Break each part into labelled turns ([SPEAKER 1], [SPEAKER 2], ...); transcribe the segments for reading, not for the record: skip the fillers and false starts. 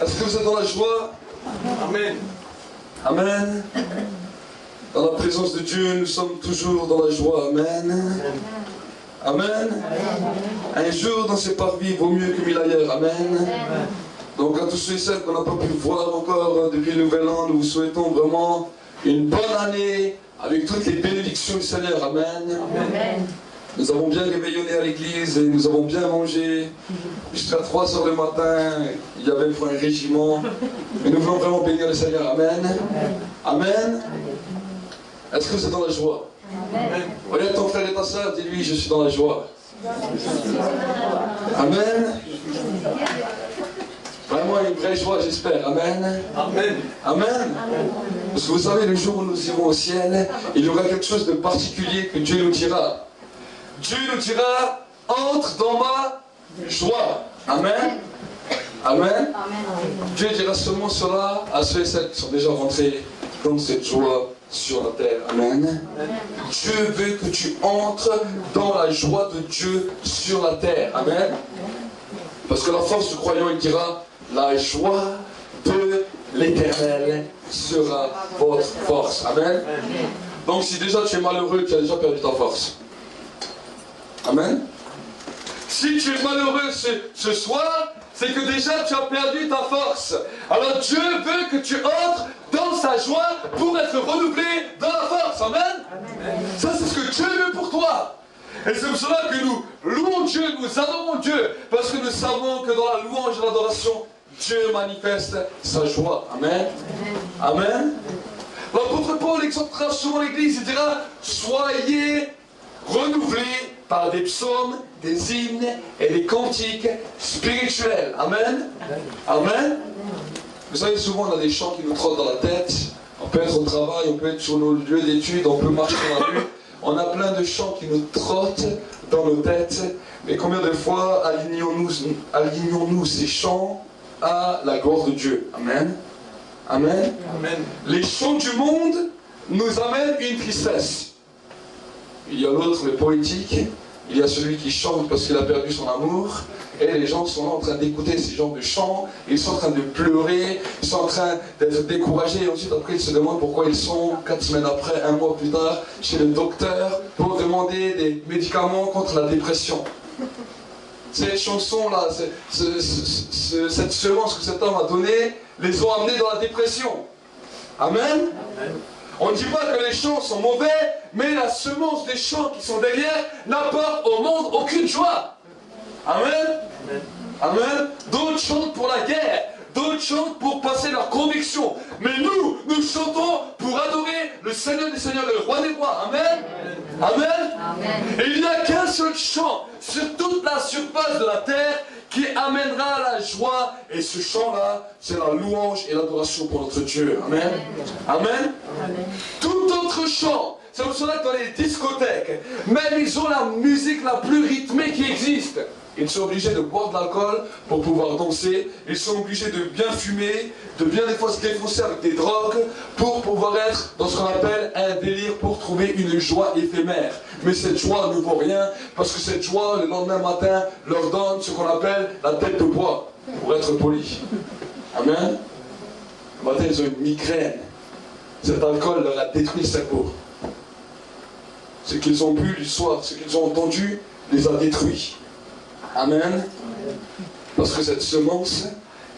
[SPEAKER 1] Est-ce que vous êtes dans la joie? Amen. Amen. Dans la présence de Dieu, nous sommes toujours dans la joie. Amen. Amen. Un jour dans ces parvis vaut mieux que 1000 ailleurs. Amen. Donc à tous ceux et celles qu'on n'a pas pu voir encore depuis le Nouvel An, nous vous souhaitons vraiment une bonne année avec toutes les bénédictions du Seigneur. Amen. Amen. Nous avons bien réveillonné à l'église et nous avons bien mangé. Jusqu'à 3 h le matin, il y avait un régiment. Mais nous voulons vraiment bénir le Seigneur. Amen. Amen. Est-ce que vous êtes dans la joie? Amen. Regarde ton frère et ta soeur, dis-lui, je suis dans la joie. Amen. Vraiment une vraie joie, j'espère. Amen. Amen. Amen. Parce que vous savez, le jour où nous irons au ciel, il y aura quelque chose de particulier que Dieu nous dira. Dieu nous dira, entre dans ma joie. Amen. Amen. Dieu dira seulement cela à ceux et celles qui sont déjà rentrés dans cette joie sur la terre. Amen. Dieu veut que tu entres dans la joie de Dieu sur la terre. Amen. Parce que la force du croyant, il dira, la joie de l'Éternel sera votre force. Amen. Donc si déjà tu es malheureux, tu as déjà perdu ta force. Amen. Si tu es malheureux ce soir, c'est que déjà tu as perdu ta force. Alors Dieu veut que tu entres dans sa joie pour être renouvelé dans la force. Amen. Ça c'est ce que Dieu veut pour toi. Et c'est pour cela que nous louons Dieu, nous adorons Dieu, parce que nous savons que dans la louange et l'adoration, Dieu manifeste sa joie. Amen. Amen. L'apôtre Paul exhortera souvent l'Église, il dira, soyez renouvelés par des psaumes, des hymnes et des cantiques spirituels. Amen. Amen. Vous savez, souvent on a des chants qui nous trottent dans la tête. On peut être au travail, on peut être sur nos lieux d'études, on peut marcher dans la rue. On a plein de chants qui nous trottent dans nos têtes. Mais combien de fois alignons-nous ces chants à la gloire de Dieu? Amen. Amen. Amen. Les chants du monde nous amènent une tristesse. Il y a l'autre, le poétique. Il y a celui qui chante parce qu'il a perdu son amour. Et les gens sont là en train d'écouter ces genres de chants. Ils sont en train de pleurer. Ils sont en train d'être découragés. Et ensuite, après, ils se demandent pourquoi ils sont, 4 semaines après, 1 mois plus tard, chez le docteur pour demander des médicaments contre la dépression. Ces chansons-là, cette semence que cet homme a donnée, les ont amenés dans la dépression. Amen. On ne dit pas que les chants sont mauvais, mais la semence des chants qui sont derrière n'apporte au monde aucune joie. Amen. Amen. D'autres chantent pour la guerre, d'autres chantent pour passer leurs convictions. Mais nous chantons pour adorer le Seigneur des Seigneurs, le Roi des Rois. Amen. Amen. Amen. Et il n'y a qu'un seul chant sur toute la surface de la terre qui amènera la joie. Et ce chant-là, c'est la louange et l'adoration pour notre Dieu. Amen. Amen. Amen. Tout autre chant, c'est pour cela que dans les discothèques, même ils ont la musique la plus rythmée qui existe. Ils sont obligés de boire de l'alcool pour pouvoir danser. Ils sont obligés de bien fumer, de bien des fois se défoncer avec des drogues pour pouvoir être dans ce qu'on appelle un délire pour trouver une joie éphémère. Mais cette joie ne vaut rien parce que cette joie, le lendemain matin, leur donne ce qu'on appelle la tête de bois, pour être poli. Amen. Le matin, ils ont une migraine. Cet alcool leur a détruit le cerveau. Ce qu'ils ont bu du soir, ce qu'ils ont entendu, les a détruits. Amen. Parce que cette semence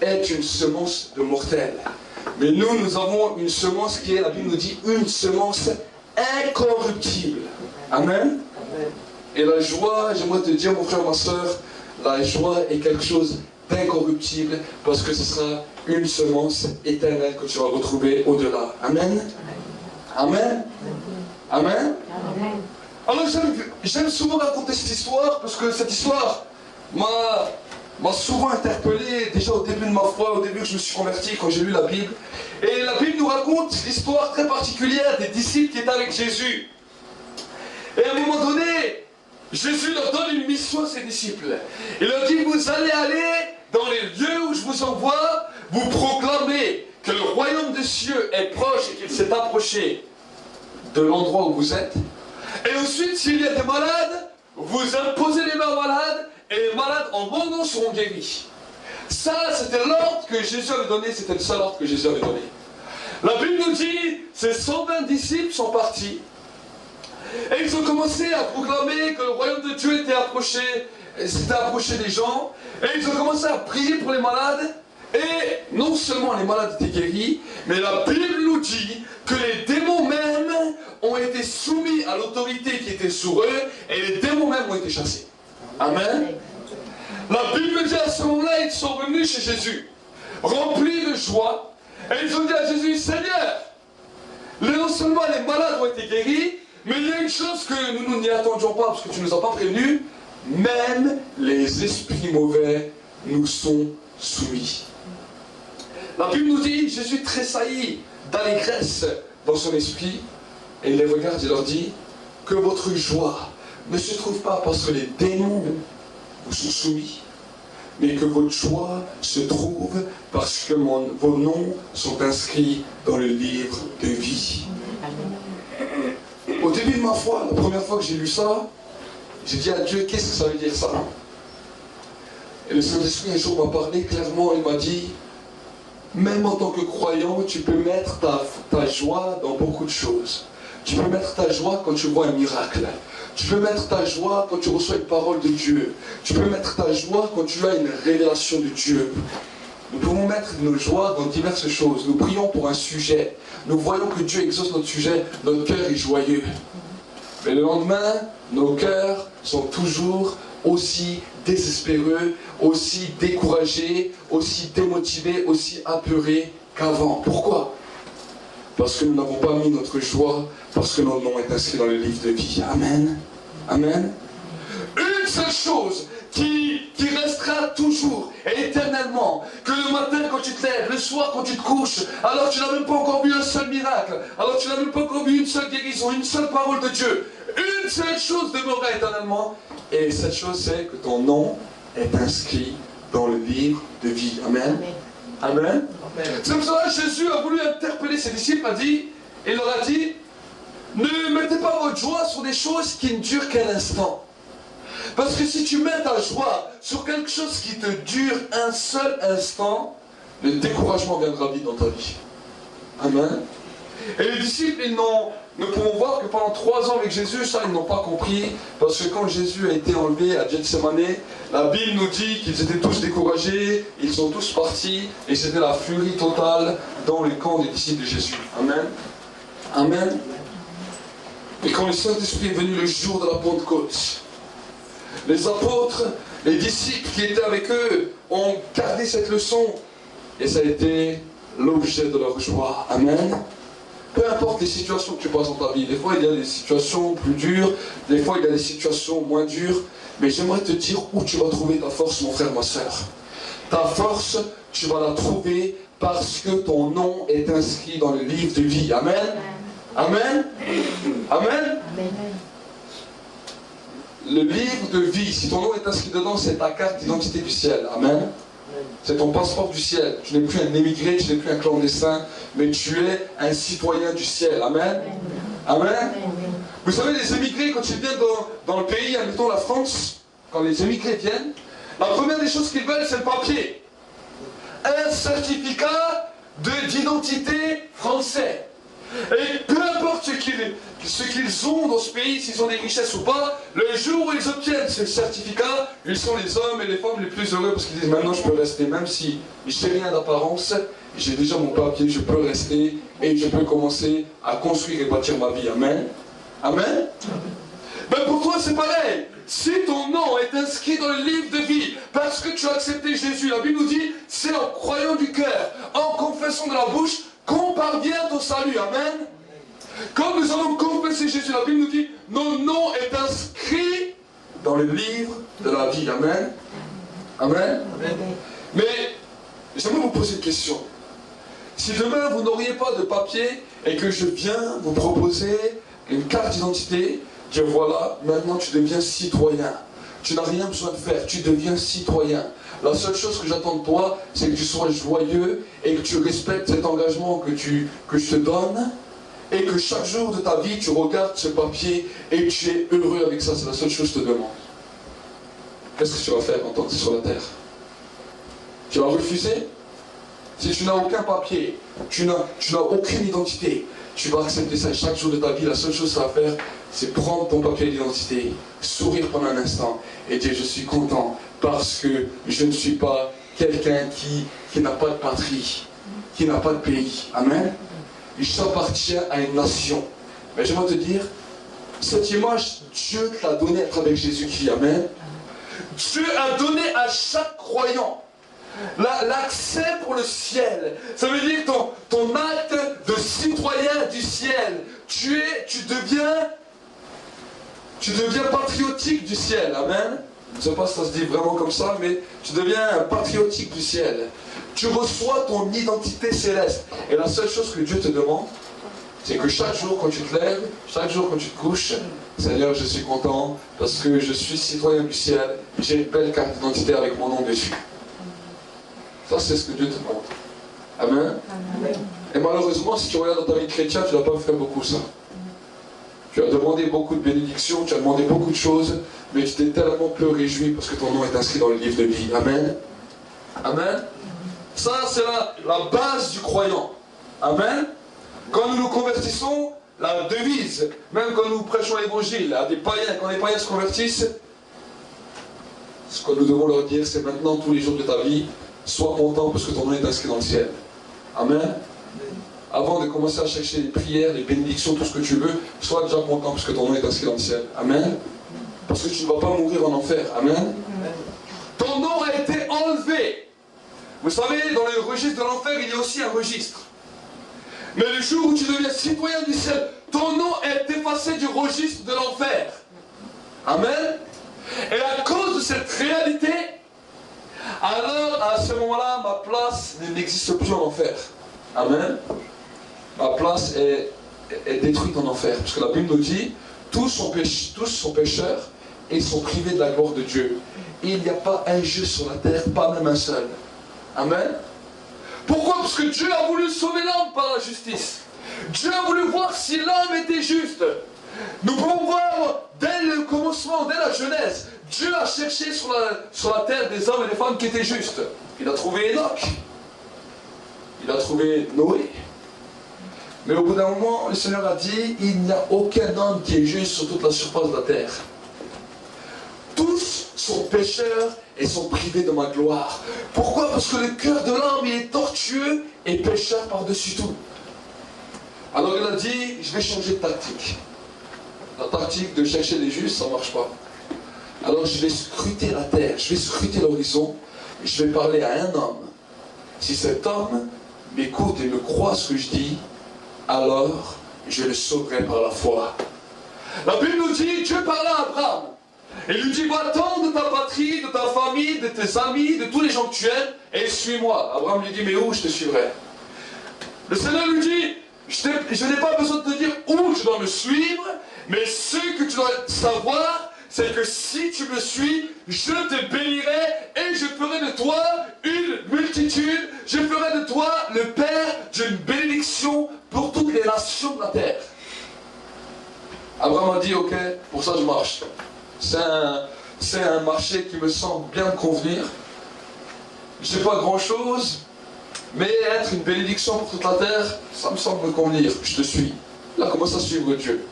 [SPEAKER 1] est une semence de mortels. Mais nous avons une semence qui est, la Bible nous dit, une semence incorruptible. Amen. Et la joie, j'aimerais te dire, mon frère, ma soeur, la joie est quelque chose d'incorruptible parce que ce sera une semence éternelle que tu vas retrouver au-delà. Amen. Amen. Amen. Alors j'aime souvent raconter cette histoire parce que cette histoire m'a souvent interpellé déjà au début de ma foi, au début que je me suis converti, quand j'ai lu la Bible. Et la Bible nous raconte l'histoire très particulière des disciples qui étaient avec Jésus. Et à un moment donné, Jésus leur donne une mission à ses disciples. Il leur dit, vous allez aller dans les lieux où je vous envoie, vous proclamez que le royaume des cieux est proche et qu'il s'est approché de l'endroit où vous êtes. Et ensuite, s'il y a des malades, vous imposez les mains aux malades, et les malades en mon nom seront guéris. Ça, c'était l'ordre que Jésus avait donné, c'était le seul ordre que Jésus avait donné. La Bible nous dit, ces 120 disciples sont partis. Et ils ont commencé à proclamer que le royaume de Dieu était approché, s'était approché des gens. Et ils ont commencé à prier pour les malades. Et non seulement les malades étaient guéris, mais la Bible nous dit que les démons même ont été soumis à l'autorité qui était sur eux, et les démons même ont été chassés. Amen. La Bible dit à ce moment-là, ils sont venus chez Jésus, remplis de joie, et ils ont dit à Jésus, Seigneur, non seulement les malades ont été guéris, mais il y a une chose que nous n'y attendions pas, parce que tu ne nous as pas prévenus, même les esprits mauvais nous sont soumis. La Bible nous dit, Jésus tressaillit d'allégresse dans son esprit, et il les regarde et leur dit, que votre joie ne se trouve pas parce que les démons vous sont soumis, mais que votre joie se trouve parce que vos noms sont inscrits dans le livre de vie. Au début de ma foi, la première fois que j'ai lu ça, j'ai dit à Dieu, qu'est-ce que ça veut dire ça? Et le Saint-Esprit un jour m'a parlé clairement, il m'a dit, même en tant que croyant, tu peux mettre ta joie dans beaucoup de choses. Tu peux mettre ta joie quand tu vois un miracle. Tu peux mettre ta joie quand tu reçois une parole de Dieu. Tu peux mettre ta joie quand tu as une révélation de Dieu. Nous pouvons mettre nos joies dans diverses choses. Nous prions pour un sujet. Nous voyons que Dieu exauce notre sujet. Notre cœur est joyeux. Mais le lendemain, nos cœurs sont toujours aussi désespéreux, aussi découragés, aussi démotivés, aussi apeurés qu'avant. Pourquoi? Parce que nous n'avons pas mis notre joie, parce que notre nom est inscrit dans le livre de vie. Amen. Amen. Une seule chose qui restera toujours et éternellement, que le matin quand tu te lèves, le soir quand tu te couches, alors tu n'as même pas encore vu un seul miracle, alors tu n'as même pas encore vu une seule guérison, une seule parole de Dieu. Une seule chose demeurera éternellement, et cette chose c'est que ton nom est inscrit dans le livre de vie. Amen. Amen. Amen. C'est pour ça que Jésus a voulu interpeller ses disciples, il leur a dit, ne mettez pas votre joie sur des choses qui ne durent qu'un instant. Parce que si tu mets ta joie sur quelque chose qui te dure un seul instant, le découragement viendra vite dans ta vie. Amen. Et les disciples, nous pouvons voir que pendant 3 ans avec Jésus, ça ils n'ont pas compris, parce que quand Jésus a été enlevé à Gethsemane, la Bible nous dit qu'ils étaient tous découragés, ils sont tous partis, et c'était la furie totale dans les camps des disciples de Jésus. Amen. Amen. Et quand le Saint-Esprit est venu le jour de la Pentecôte, les apôtres, les disciples qui étaient avec eux ont gardé cette leçon, et ça a été l'objet de leur joie. Amen. Peu importe les situations que tu passes dans ta vie, des fois il y a des situations plus dures, des fois il y a des situations moins dures, mais j'aimerais te dire où tu vas trouver ta force, mon frère, ma soeur. Ta force, tu vas la trouver parce que ton nom est inscrit dans le livre de vie. Amen. Amen. Amen. Le livre de vie, si ton nom est inscrit dedans, c'est ta carte d'identité du ciel. Amen. C'est ton passeport du ciel. Tu n'es plus un émigré, tu n'es plus un clandestin, mais tu es un citoyen du ciel. Amen. Amen. Vous savez, les émigrés, quand ils viennent dans le pays, admettons la France, quand les émigrés viennent, la première des choses qu'ils veulent, c'est le papier. Un certificat d'identité français. Et peu importe ce qu'ils ont dans ce pays, s'ils ont des richesses ou pas, le jour où ils obtiennent ce certificat, ils sont les hommes et les femmes les plus heureux parce qu'ils disent maintenant je peux rester, même si je n'ai rien d'apparence, j'ai déjà mon papier, je peux rester et je peux commencer à construire et bâtir ma vie. Amen. Amen. Ben pour toi c'est pareil. Si ton nom est inscrit dans le livre de vie, parce que tu as accepté Jésus, la Bible nous dit, c'est en croyant du cœur, en confessant de la bouche, qu'on parvient au salut. Amen. Quand nous allons confesser Jésus, la Bible nous dit, nos noms est inscrit dans le livre de la vie. Amen. Amen. Amen. Mais j'aimerais vous poser une question. Si demain vous n'auriez pas de papier et que je viens vous proposer une carte d'identité, dire voilà, maintenant tu deviens citoyen. Tu n'as rien besoin de faire, tu deviens citoyen. La seule chose que j'attends de toi, c'est que tu sois joyeux et que tu respectes cet engagement que je te donne et que chaque jour de ta vie, tu regardes ce papier et tu es heureux avec ça. C'est la seule chose que je te demande. Qu'est-ce que tu vas faire en tant que sur la terre? Tu vas refuser? Si tu n'as aucun papier, tu n'as aucune identité, tu vas accepter ça chaque jour de ta vie. La seule chose à faire, c'est prendre ton papier d'identité, sourire pendant un instant et dire je suis content parce que je ne suis pas quelqu'un qui n'a pas de patrie, qui n'a pas de pays. Amen. J'appartiens à une nation. Mais j'aimerais te dire, cette image, Dieu te l'a donnée à travers Jésus-Christ. Amen. Dieu a donné à chaque croyant l'accès pour le ciel. Ça veut dire ton acte de citoyen du ciel. Tu deviens patriotique du ciel. Amen. Je ne sais pas si ça se dit vraiment comme ça, mais tu deviens patriotique du ciel. Tu reçois ton identité céleste. Et la seule chose que Dieu te demande, c'est que chaque jour quand tu te lèves, chaque jour quand tu te couches, Seigneur, je suis content parce que je suis citoyen du ciel. J'ai une belle carte d'identité avec mon nom dessus. Ça, c'est ce que Dieu te demande. Amen. Amen. Et malheureusement, si tu regardes dans ta vie chrétienne, tu n'as pas fait beaucoup ça. Tu as demandé beaucoup de bénédictions, tu as demandé beaucoup de choses, mais tu t'es tellement peu réjoui parce que ton nom est inscrit dans le livre de vie. Amen. Amen. Ça, c'est la base du croyant. Amen. Quand nous nous convertissons, la devise, même quand nous prêchons l'évangile à des païens, quand les païens se convertissent, ce que nous devons leur dire, c'est maintenant, tous les jours de ta vie, sois content parce que ton nom est inscrit dans le ciel. Amen. Avant de commencer à chercher les prières, les bénédictions, tout ce que tu veux, sois déjà content parce que ton nom est inscrit dans le ciel. Amen. Parce que tu ne vas pas mourir en enfer. Amen. Ton nom a été enlevé. Vous savez, dans le registre de l'enfer, il y a aussi un registre. Mais le jour où tu deviens citoyen du ciel, ton nom est effacé du registre de l'enfer. Amen. Et à cause de cette réalité, alors à ce moment-là, ma place n'existe plus en enfer. Amen. Ma place est détruite en enfer. Parce que la Bible nous dit, tous sont pécheurs et sont privés de la gloire de Dieu. Et il n'y a pas un juste sur la terre, pas même un seul. Amen. Pourquoi? Parce que Dieu a voulu sauver l'homme par la justice. Dieu a voulu voir si l'homme était juste. Nous pouvons voir dès le commencement, dès la Genèse, Dieu a cherché sur la terre des hommes et des femmes qui étaient justes. Il a trouvé Enoch. Il a trouvé Noé. Mais au bout d'un moment, le Seigneur a dit, il n'y a aucun homme qui est juste sur toute la surface de la terre. Tous sont pécheurs et sont privés de ma gloire. Pourquoi? Parce que le cœur de l'homme, il est tortueux et pécheur par-dessus tout. Alors il a dit, je vais changer de tactique. La tactique de chercher les justes, ça ne marche pas. Alors je vais scruter la terre, je vais scruter l'horizon, et je vais parler à un homme. Si cet homme m'écoute et me croit ce que je dis, alors je le sauverai par la foi. La Bible nous dit, Dieu parla à Abraham. Et il lui dit, va-t'en de ta patrie, de ta famille, de tes amis, de tous les gens que tu aimes, et suis-moi. Abraham lui dit, mais où je te suivrai? Le Seigneur lui dit, je n'ai pas besoin de te dire où je dois me suivre, mais ce que tu dois savoir, c'est que si tu me suis, je te bénirai et je ferai de toi une multitude, je ferai de toi le père d'une bénédiction pour toutes les nations de la terre. Abraham a dit, ok, pour ça je marche. C'est un marché qui me semble bien convenir. Je n'ai pas grand chose, mais être une bénédiction pour toute la terre, ça me semble me convenir. Je te suis. Là, commence à suivre Dieu.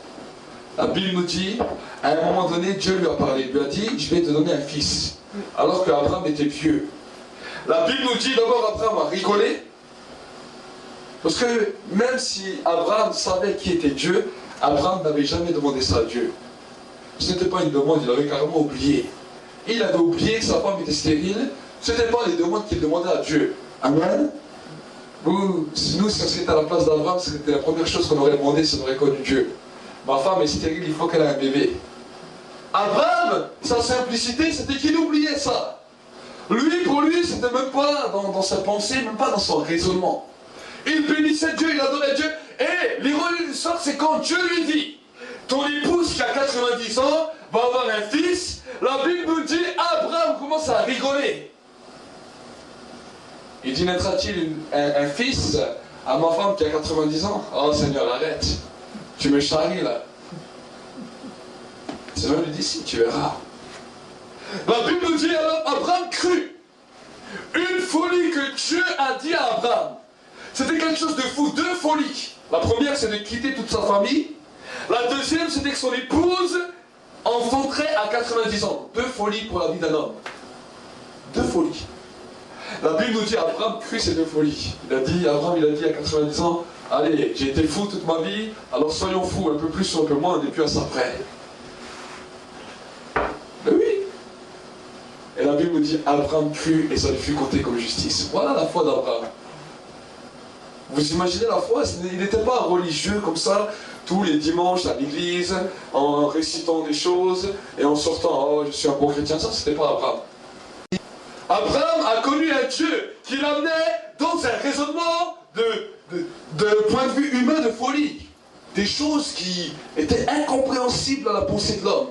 [SPEAKER 1] La Bible nous dit, à un moment donné, Dieu lui a parlé. Il lui a dit, je vais te donner un fils. Alors qu'Abraham était vieux. La Bible nous dit, d'abord, Abraham a rigolé. Parce que même si Abraham savait qui était Dieu, Abraham n'avait jamais demandé ça à Dieu. Ce n'était pas une demande, il avait carrément oublié. Il avait oublié que sa femme était stérile. Ce n'était pas les demandes qu'il demandait à Dieu. Amen. Nous, si on serait à la place d'Abraham, c'était la première chose qu'on aurait demandé si on aurait connu Dieu. Ma femme est stérile, il faut qu'elle ait un bébé. Abraham, sa simplicité, c'était qu'il oubliait ça. Lui, pour lui, c'était même pas dans sa pensée, même pas dans son raisonnement. Il bénissait Dieu, il adorait Dieu. Et l'ironie du sort, c'est quand Dieu lui dit, ton épouse qui a 90 ans va avoir un fils, la Bible nous dit, Abraham commence à rigoler. Il dit, naîtra-t-il un fils à ma femme qui a 90 ans? Oh Seigneur, arrête. Tu me charries là. Le Seigneur lui dit, si, tu verras. La Bible nous dit, alors Abraham crut. Une folie que Dieu a dit à Abraham. C'était quelque chose de fou, deux folies. La première, c'est de quitter toute sa famille. La deuxième, c'était que son épouse enfanterait à 90 ans. Deux folies pour la vie d'un homme. Deux folies. La Bible nous dit, Abraham crut ces deux folies. Abraham il a dit à 90 ans, allez, j'ai été fou toute ma vie, alors soyons fous, un peu plus ou un peu moins, on n'est plus à ça près. Mais oui. Et la Bible nous dit, Abraham crut et ça lui fut compté comme justice. Voilà la foi d'Abraham. Vous imaginez la foi, il n'était pas religieux comme ça, tous les dimanches à l'église, en récitant des choses et en sortant, oh je suis un bon chrétien, ça c'était pas Abraham. Abraham a connu un Dieu qui l'amenait dans un raisonnement de point de vue humain de folie. Des choses qui étaient incompréhensibles à la pensée de l'homme.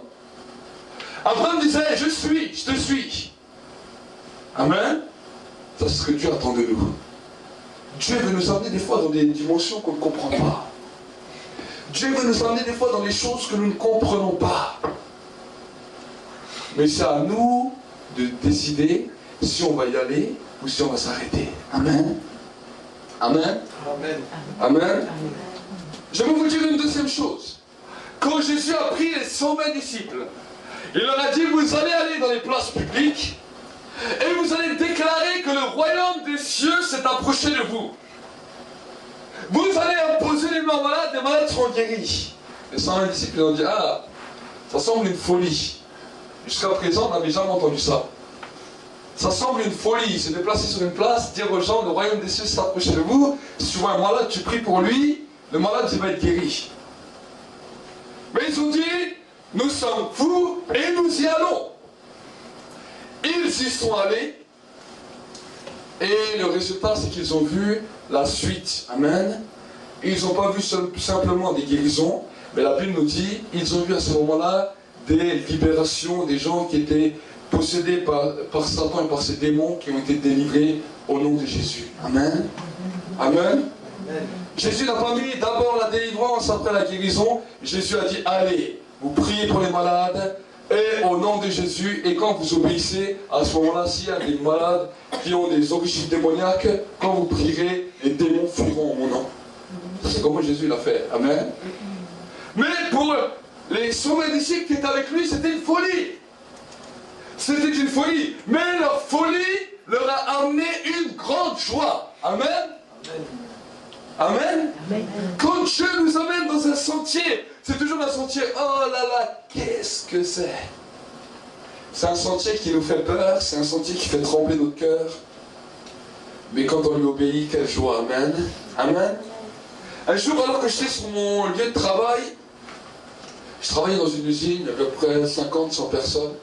[SPEAKER 1] Abraham disait, je te suis. Amen. Ça c'est ce que Dieu attend de nous. Dieu veut nous amener des fois dans des dimensions qu'on ne comprend pas. Dieu veut nous amener des fois dans des choses que nous ne comprenons pas. Mais c'est à nous de décider si on va y aller ou si on va s'arrêter. Amen. Amen. Amen. Amen. Je vais vous dire une deuxième chose. Quand Jésus a pris les 120 disciples, il leur a dit, vous allez aller dans les places publiques et vous allez déclarer que le royaume des cieux s'est approché de vous. Vous allez imposer les mains malades, les malades seront guéris. Les 120 disciples ont dit, ah, ça semble une folie. Jusqu'à présent, on n'avait jamais entendu ça. Ça semble une folie, se déplacer sur une place, dire aux gens, le royaume des cieux s'est approché de vous. Si tu vois un malade, tu pries pour lui, le malade il va être guéri. Mais ils ont dit, nous sommes fous et nous y allons. Ils y sont allés et le résultat c'est qu'ils ont vu la suite. Amen. Ils n'ont pas vu simplement des guérisons, mais la Bible nous dit, ils ont vu à ce moment-là des libérations, des gens qui étaient possédés par Satan et par ses démons qui ont été délivrés au nom de Jésus. Amen. Amen. Amen. Jésus n'a pas mis d'abord la délivrance après la guérison. Jésus a dit, allez, vous priez pour les malades et au nom de Jésus, et quand vous obéissez, à ce moment-là, s'il y a des malades qui ont des origines démoniaques, quand vous prierez, les démons fuiront en mon nom. C'est comment Jésus l'a fait. Amen. Mais pour les 120 disciples qui étaient avec lui, c'était une folie. C'était une folie. Mais leur folie leur a amené une grande joie. Amen. Amen. Amen. Quand Dieu nous amène dans un sentier, c'est toujours un sentier, oh là là, qu'est-ce que c'est? C'est un sentier qui nous fait peur, c'est un sentier qui fait trembler notre cœur. Mais quand on lui obéit, quelle joie. Amen. Amen. Un jour, alors que j'étais sur mon lieu de travail, je travaillais dans une usine, il y avait à peu près 50-100 personnes.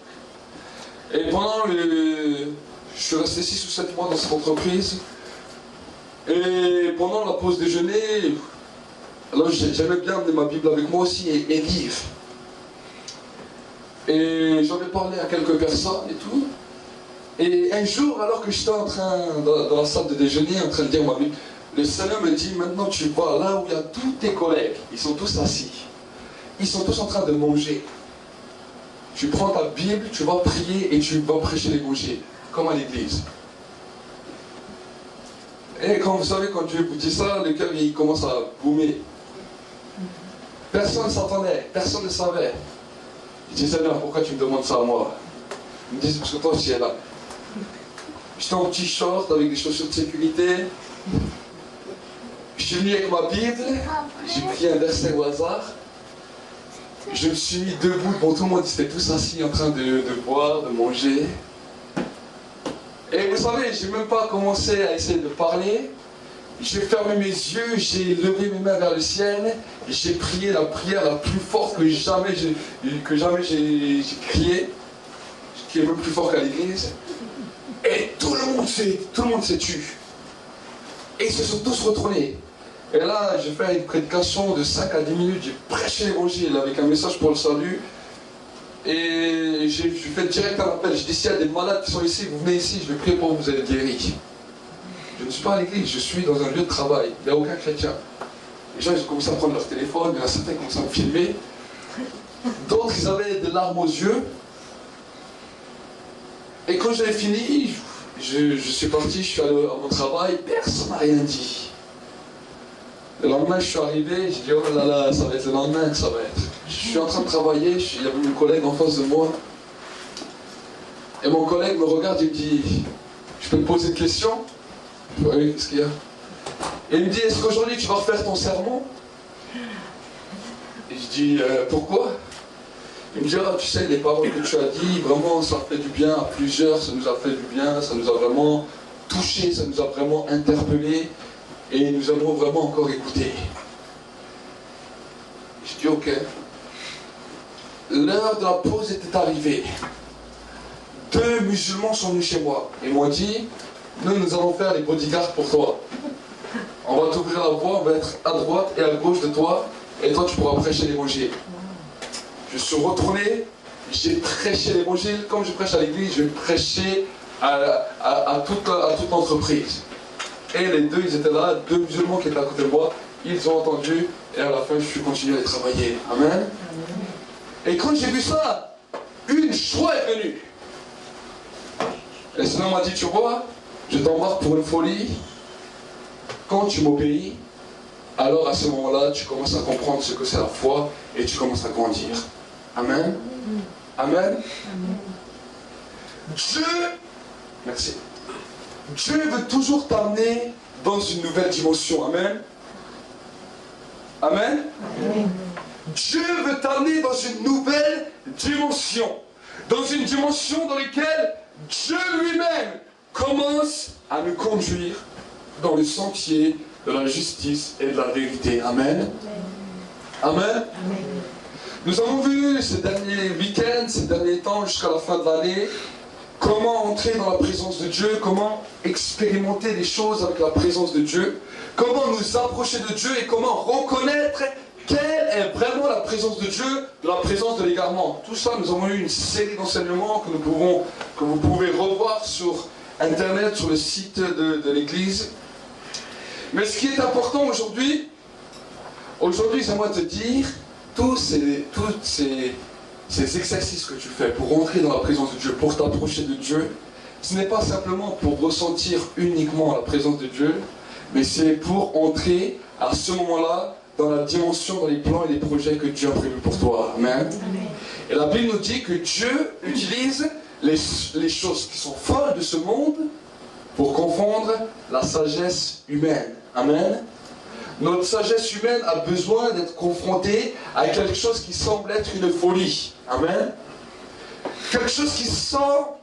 [SPEAKER 1] Et je suis resté 6 ou 7 mois dans cette entreprise. Et pendant la pause déjeuner, alors j'aimais bien amener ma Bible avec moi aussi et lire. Et j'en ai parlé à quelques personnes et tout. Et un jour, alors que j'étais dans la salle de déjeuner, en train de lire ma Bible, le Seigneur me dit, maintenant tu vas là où il y a tous tes collègues, ils sont tous assis. Ils sont tous en train de manger. Tu prends ta Bible, tu vas prier et tu vas prêcher l'évangile, comme à l'église. Et quand vous savez, quand Dieu vous dit ça, le cœur il commence à boumer. Personne ne s'entendait, personne ne savait. Je dis, Seigneur, pourquoi tu me demandes ça à moi? Il me dit, parce que toi aussi, là. J'étais en petit short avec des chaussures de sécurité. Je suis venu avec ma Bible, j'ai pris un verset au hasard. Je me suis mis debout devant tout le monde, ils étaient tous assis en train de boire, de manger. Et vous savez, je n'ai même pas commencé à essayer de parler. J'ai fermé mes yeux, j'ai levé mes mains vers le ciel, et j'ai prié la prière la plus forte que jamais j'ai crié. J'ai crié même plus fort qu'à l'église. Et tout le monde s'est tu. Et ils se sont tous retournés. Et là, j'ai fait une prédication de 5 à 10 minutes, j'ai prêché l'évangile avec un message pour le salut. Et j'ai fait direct un appel. Je dis, s'il y a des malades qui sont ici, vous venez ici, je vais prier pour vous, vous allez être guéris. Je ne suis pas à l'église, je suis dans un lieu de travail. Il n'y a aucun chrétien. Les gens, ils ont commencé à prendre leur téléphone, il y en a certains qui ont commencé à me filmer. D'autres, ils avaient des larmes aux yeux. Et quand j'avais fini, je suis parti, je suis allé à mon travail, personne n'a rien dit. Le lendemain, je suis arrivé, j'ai dit, oh là là, ça va être le lendemain, ça va être. Je suis en train de travailler, il y avait mon collègue en face de moi. Et mon collègue me regarde, il me dit, je peux te poser une question? Je dis, oui, qu'est-ce qu'il y a? Et il me dit, est-ce qu'aujourd'hui tu vas refaire ton sermon? Et je dis, pourquoi? Il me dit, ah, tu sais, les paroles que tu as dit, vraiment, ça fait du bien à plusieurs, ça nous a fait du bien, ça nous a vraiment touché, ça nous a vraiment interpellé. Et nous allons vraiment encore écouter. Je dis ok. L'heure de la pause était arrivée. 2 musulmans sont venus chez moi et m'ont dit, nous allons faire les bodyguards pour toi. On va t'ouvrir la voie, on va être à droite et à gauche de toi, et toi tu pourras prêcher l'évangile. Je suis retourné, j'ai prêché l'évangile, comme je prêche à l'église, je prêchais à toute l'entreprise. Et les deux, ils étaient là, 2 musulmans qui étaient à côté de moi, ils ont entendu, et à la fin, je suis continué à travailler. Amen. Et quand j'ai vu ça, une joie est venue. Et Seigneur m'a dit, tu vois, je t'embarque pour une folie. Quand tu m'obéis, alors à ce moment-là, tu commences à comprendre ce que c'est la foi, et tu commences à grandir. Amen. Amen. Dieu, merci. Dieu veut toujours t'amener dans une nouvelle dimension. Amen. Amen. Amen. Dieu veut t'amener dans une nouvelle dimension. Dans une dimension dans laquelle Dieu lui-même commence à nous conduire dans le sentier de la justice et de la vérité. Amen. Amen. Amen. Nous avons vu ces derniers week-ends, ces derniers temps, jusqu'à la fin de l'année, comment entrer dans la présence de Dieu, comment expérimenter les choses avec la présence de Dieu, comment nous approcher de Dieu et comment reconnaître quelle est vraiment la présence de Dieu, la présence de l'égarement. Tout ça, nous avons eu une série d'enseignements que vous pouvez revoir sur Internet, sur le site de l'Église. Mais ce qui est important aujourd'hui, j'aimerais te dire, tous ces exercices que tu fais pour entrer dans la présence de Dieu, pour t'approcher de Dieu, ce n'est pas simplement pour ressentir uniquement la présence de Dieu, mais c'est pour entrer à ce moment-là dans la dimension, dans les plans et les projets que Dieu a prévus pour toi. Amen. Amen. Et la Bible nous dit que Dieu utilise les choses qui sont folles de ce monde pour confondre la sagesse humaine. Amen. Notre sagesse humaine a besoin d'être confrontée à quelque chose qui semble être une folie. Amen. Quelque chose qui sort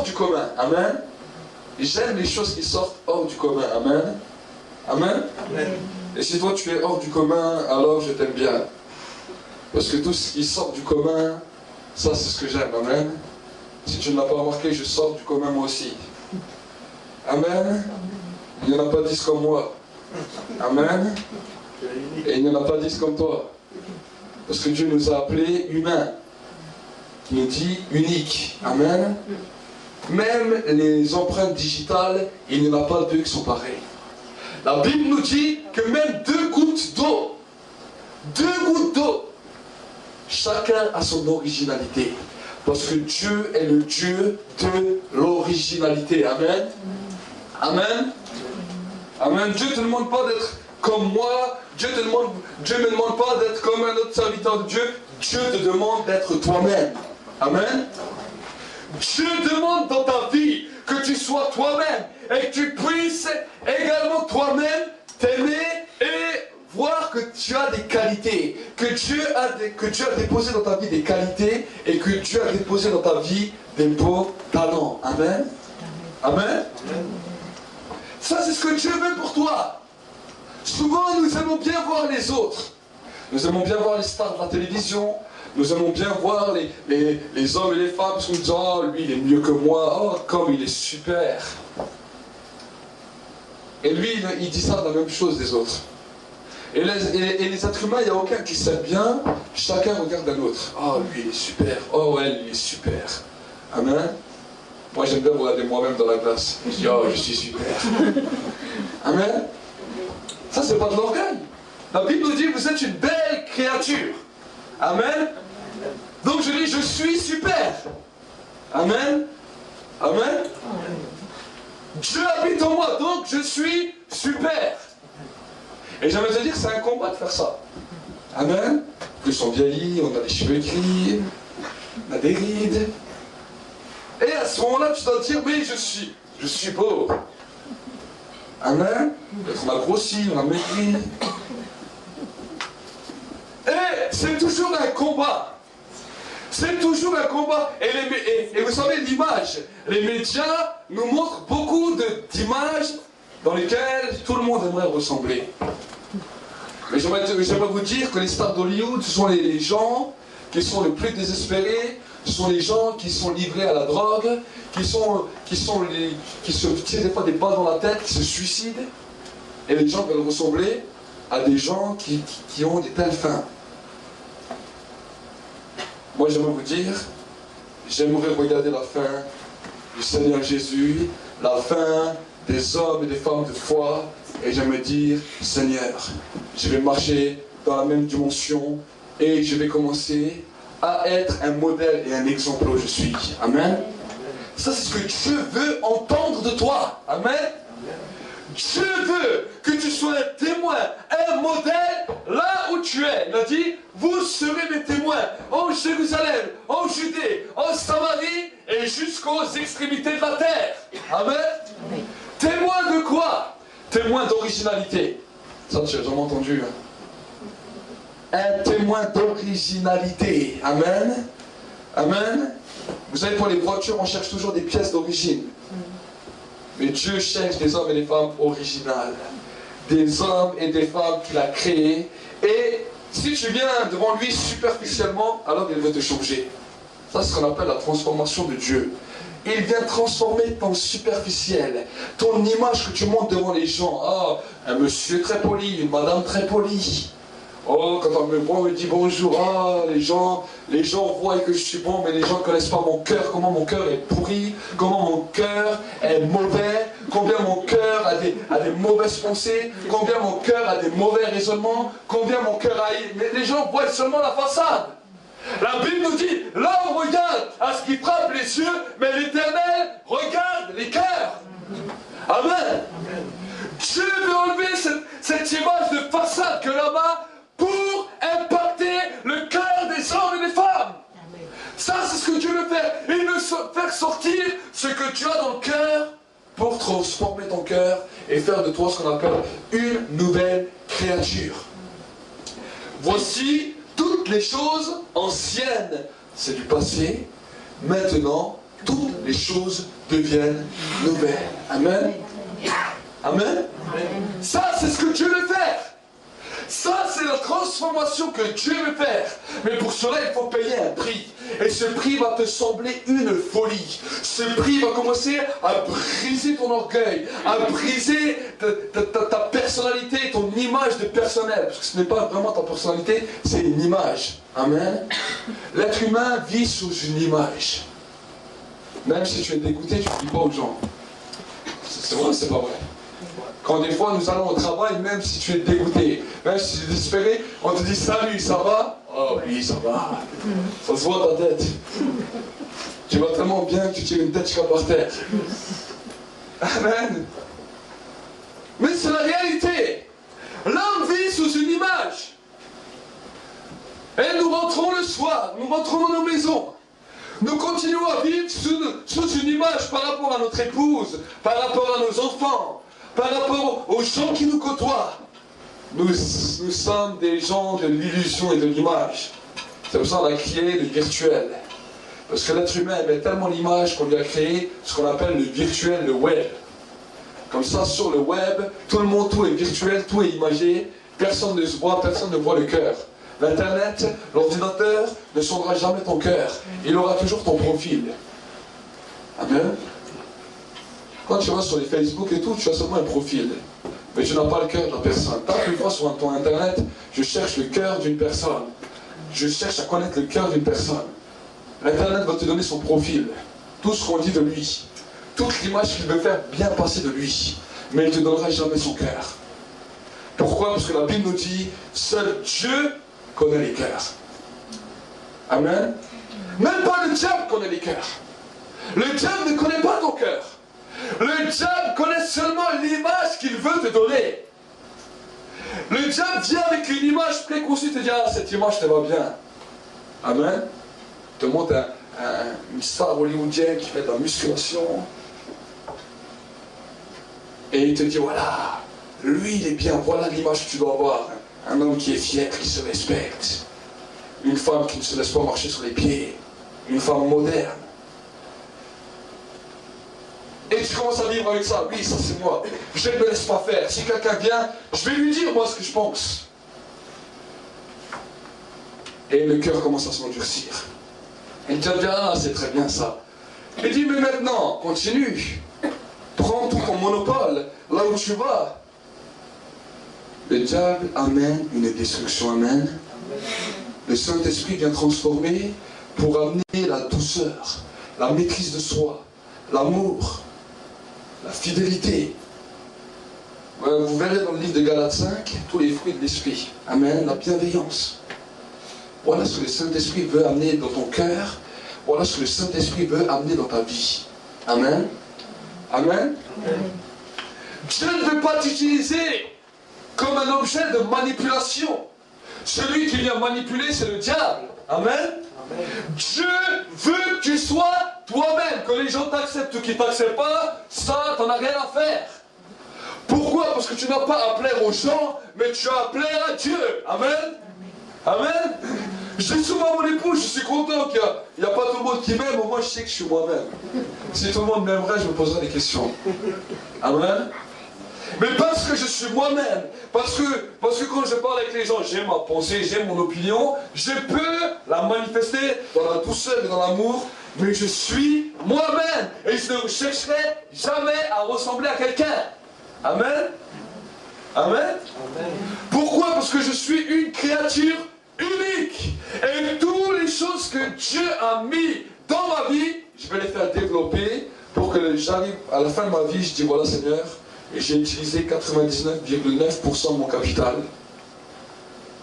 [SPEAKER 1] du commun. Amen. J'aime les choses qui sortent hors du commun. Amen. Amen. Amen. Et si toi tu es hors du commun, alors je t'aime bien. Parce que tout ce qui sort du commun, ça c'est ce que j'aime. Amen. Si tu ne l'as pas remarqué, je sors du commun moi aussi. Amen. Il n'y en a pas 10 comme moi. Amen. Et il n'y en a pas 10 comme toi. Parce que Dieu nous a appelés humains. Il nous dit unique. Amen. Même les empreintes digitales, il n'y en a pas 2 qui sont pareilles. La Bible nous dit que même 2 gouttes d'eau, chacun a son originalité. Parce que Dieu est le Dieu de l'originalité. Amen. Amen. Amen. Dieu ne te demande pas d'être comme moi. Dieu ne me demande pas d'être comme un autre serviteur de Dieu. Dieu te demande d'être toi-même. Amen. Dieu demande dans ta vie que tu sois toi-même et que tu puisses également toi-même t'aimer et voir que tu as des qualités, que Dieu a déposé dans ta vie des qualités et que Dieu a déposé dans ta vie des beaux talents. Amen. Amen. Ça, c'est ce que Dieu veut pour toi. Souvent, nous aimons bien voir les autres. Nous aimons bien voir les stars de la télévision. Nous aimons bien voir les hommes et les femmes qui nous disent « Oh, lui, il est mieux que moi. Oh, comme il est super. » Et lui, il dit ça de la même chose des autres. Et les êtres humains, il n'y a aucun qui s'aime bien. Chacun regarde un autre. « Oh, lui, il est super. Oh, elle, il est super. » Amen. Moi, j'aime bien regarder moi-même dans la glace. Je dis « Oh, je suis super. » Amen. Ça, c'est pas de l'orgueil. La Bible nous dit « Vous êtes une belle créature. » Amen. Donc je dis, je suis super. Amen. Amen. Dieu habite en moi, donc je suis super. Et j'aimerais te dire que c'est un combat de faire ça. Amen. Plus on vieillit, on a les cheveux gris, on a des rides. Et à ce moment-là, tu dois te dire, mais je suis beau. Amen. On a grossi, on a maigri. Et c'est toujours un combat. C'est toujours un combat. Et vous savez, l'image, les médias nous montrent beaucoup d'images dans lesquelles tout le monde aimerait ressembler. Mais j'aimerais vous dire que les stars d'Hollywood, ce sont les gens qui sont les plus désespérés, ce sont les gens qui sont livrés à la drogue, qui se tirent des fois des balles dans la tête, qui se suicident. Et les gens veulent ressembler à des gens qui ont des telles fins. Moi, j'aimerais vous dire, j'aimerais regarder la fin du Seigneur Jésus, la fin des hommes et des femmes de foi, et j'aimerais dire, Seigneur, je vais marcher dans la même dimension, et je vais commencer à être un modèle et un exemple où je suis. Amen. Ça, c'est ce que Dieu veut entendre de toi. Amen. Dieu veut que tu sois un témoin, un modèle, là où tu es. Il a dit, vous serez mes témoins en Jérusalem, en Judée, en Samarie et jusqu'aux extrémités de la terre. Amen. Oui. Témoin de quoi? Témoin d'originalité. Ça, tu as jamais entendu. Hein? Un témoin d'originalité. Amen. Amen. Vous savez, pour les voitures, on cherche toujours des pièces d'origine. Mais Dieu cherche des hommes et des femmes originales. Des hommes et des femmes qu'il a créés. Et si tu viens devant lui superficiellement, alors il veut te changer. Ça, c'est ce qu'on appelle la transformation de Dieu. Il vient transformer ton superficiel, ton image que tu montes devant les gens. Ah, un monsieur très poli, une madame très polie. Oh, quand on me voit, on me dit bonjour. Ah, les gens voient que je suis bon, mais les gens ne connaissent pas mon cœur, comment mon cœur est pourri, comment mon cœur est mauvais, combien mon cœur a des mauvaises pensées, combien mon cœur a des mauvais raisonnements, combien mon cœur a... Mais les gens voient seulement la façade. La Bible nous dit, l'homme regarde à ce qui frappe les yeux, mais l'Éternel regarde les cœurs. Amen. Dieu veut enlever cette image de façade que l'homme a pour impacter le cœur des hommes et des femmes. Ça, c'est ce que Dieu veut faire. Il veut faire sortir ce que tu as dans le cœur pour transformer ton cœur et faire de toi ce qu'on appelle une nouvelle créature. Voici toutes les choses anciennes, c'est du passé. Maintenant, toutes les choses deviennent nouvelles. Amen. Amen. Ça, c'est ce que Dieu veut faire. Ça, c'est la transformation que Dieu veut faire. Mais pour cela, il faut payer un prix. Et ce prix va te sembler une folie. Ce prix va commencer à briser ton orgueil, à briser ta personnalité, ton image de personnel. Parce que ce n'est pas vraiment ta personnalité, c'est une image. Amen. L'être humain vit sous une image. Même si tu es dégoûté, tu ne dis pas aux gens. C'est vrai ou c'est pas vrai? Quand des fois nous allons au travail, même si tu es dégoûté, même si tu es désespéré, on te dit salut, ça va? Oh oui, ça va. Ça se voit ta tête. Tu vas tellement bien que tu tires une tête jusqu'à par terre. Amen. Mais c'est la réalité. L'homme vit sous une image. Et nous rentrons le soir, nous rentrons dans nos maisons. Nous continuons à vivre sous une image par rapport à notre épouse, par rapport à nos enfants, par rapport aux gens qui nous côtoient. Nous sommes des gens de l'illusion et de l'image. C'est pour ça qu'on a créé le virtuel. Parce que l'être humain aimait tellement l'image qu'on lui a créé ce qu'on appelle le virtuel, le web. Comme ça, sur le web, tout le monde, tout est virtuel, tout est imagé. Personne ne se voit, personne ne voit le cœur. L'Internet, l'ordinateur ne sondera jamais ton cœur. Il aura toujours ton profil. Amen. Quand tu vas sur les Facebook et tout, tu as seulement un profil. Mais tu n'as pas le cœur de la personne. Tape une fois sur ton Internet, je cherche le cœur d'une personne. Je cherche à connaître le cœur d'une personne. L'Internet va te donner son profil. Tout ce qu'on dit de lui. Toute l'image qu'il veut faire bien passer de lui. Mais il ne te donnera jamais son cœur. Pourquoi? Parce que la Bible nous dit, seul Dieu connaît les cœurs. Amen. Même pas le diable connaît les cœurs. Le diable ne connaît pas ton cœur. Le diable connaît seulement l'image qu'il veut te donner. Le diable vient avec une image préconçue, te dit, ah, cette image te va bien. Amen. Il te montre une star hollywoodienne qui fait de la musculation. Et il te dit, voilà, lui il est bien, voilà l'image que tu dois avoir. Un homme qui est fier, qui se respecte. Une femme qui ne se laisse pas marcher sur les pieds. Une femme moderne. Et tu commences à vivre avec ça. Oui, ça c'est moi. Je ne me laisse pas faire. Si quelqu'un vient, je vais lui dire moi ce que je pense. Et le cœur commence à s'endurcir. Et il te dit, ah, c'est très bien ça. Il dit, mais maintenant, continue. Prends tout ton monopole, là où tu vas. Le diable amène une destruction, amen. Le Saint-Esprit vient transformer pour amener la douceur, la maîtrise de soi, l'amour, la fidélité. Vous verrez dans le livre de Galates 5, tous les fruits de l'Esprit. Amen, la bienveillance. Voilà ce que le Saint-Esprit veut amener dans ton cœur. Voilà ce que le Saint-Esprit veut amener dans ta vie. Amen. Amen. Dieu ne veut pas t'utiliser comme un objet de manipulation. Celui qui vient manipuler, c'est le diable. Amen. Amen. Dieu veut que tu sois toi-même. Que les gens t'acceptent ou qu'ils ne t'acceptent pas, ça, t'en as rien à faire. Pourquoi? Parce que tu n'as pas à plaire aux gens, mais tu as à plaire à Dieu. Amen. Amen. Je dis souvent à mon épouse, je suis content qu'il n'y a pas tout le monde qui m'aime, au moins je sais que je suis moi-même. Si tout le monde m'aimerait, je me poserais des questions. Amen. Mais parce que je suis moi-même, parce que quand je parle avec les gens, j'ai ma pensée, j'ai mon opinion, je peux la manifester dans la douceur et dans l'amour, mais je suis moi-même. Et je ne chercherai jamais à ressembler à quelqu'un. Amen. Amen. Amen. Pourquoi? Parce que je suis une créature unique. Et toutes les choses que Dieu a mis dans ma vie, je vais les faire développer pour que j'arrive à la fin de ma vie, je dis voilà Seigneur, j'ai utilisé 99,9% de mon capital.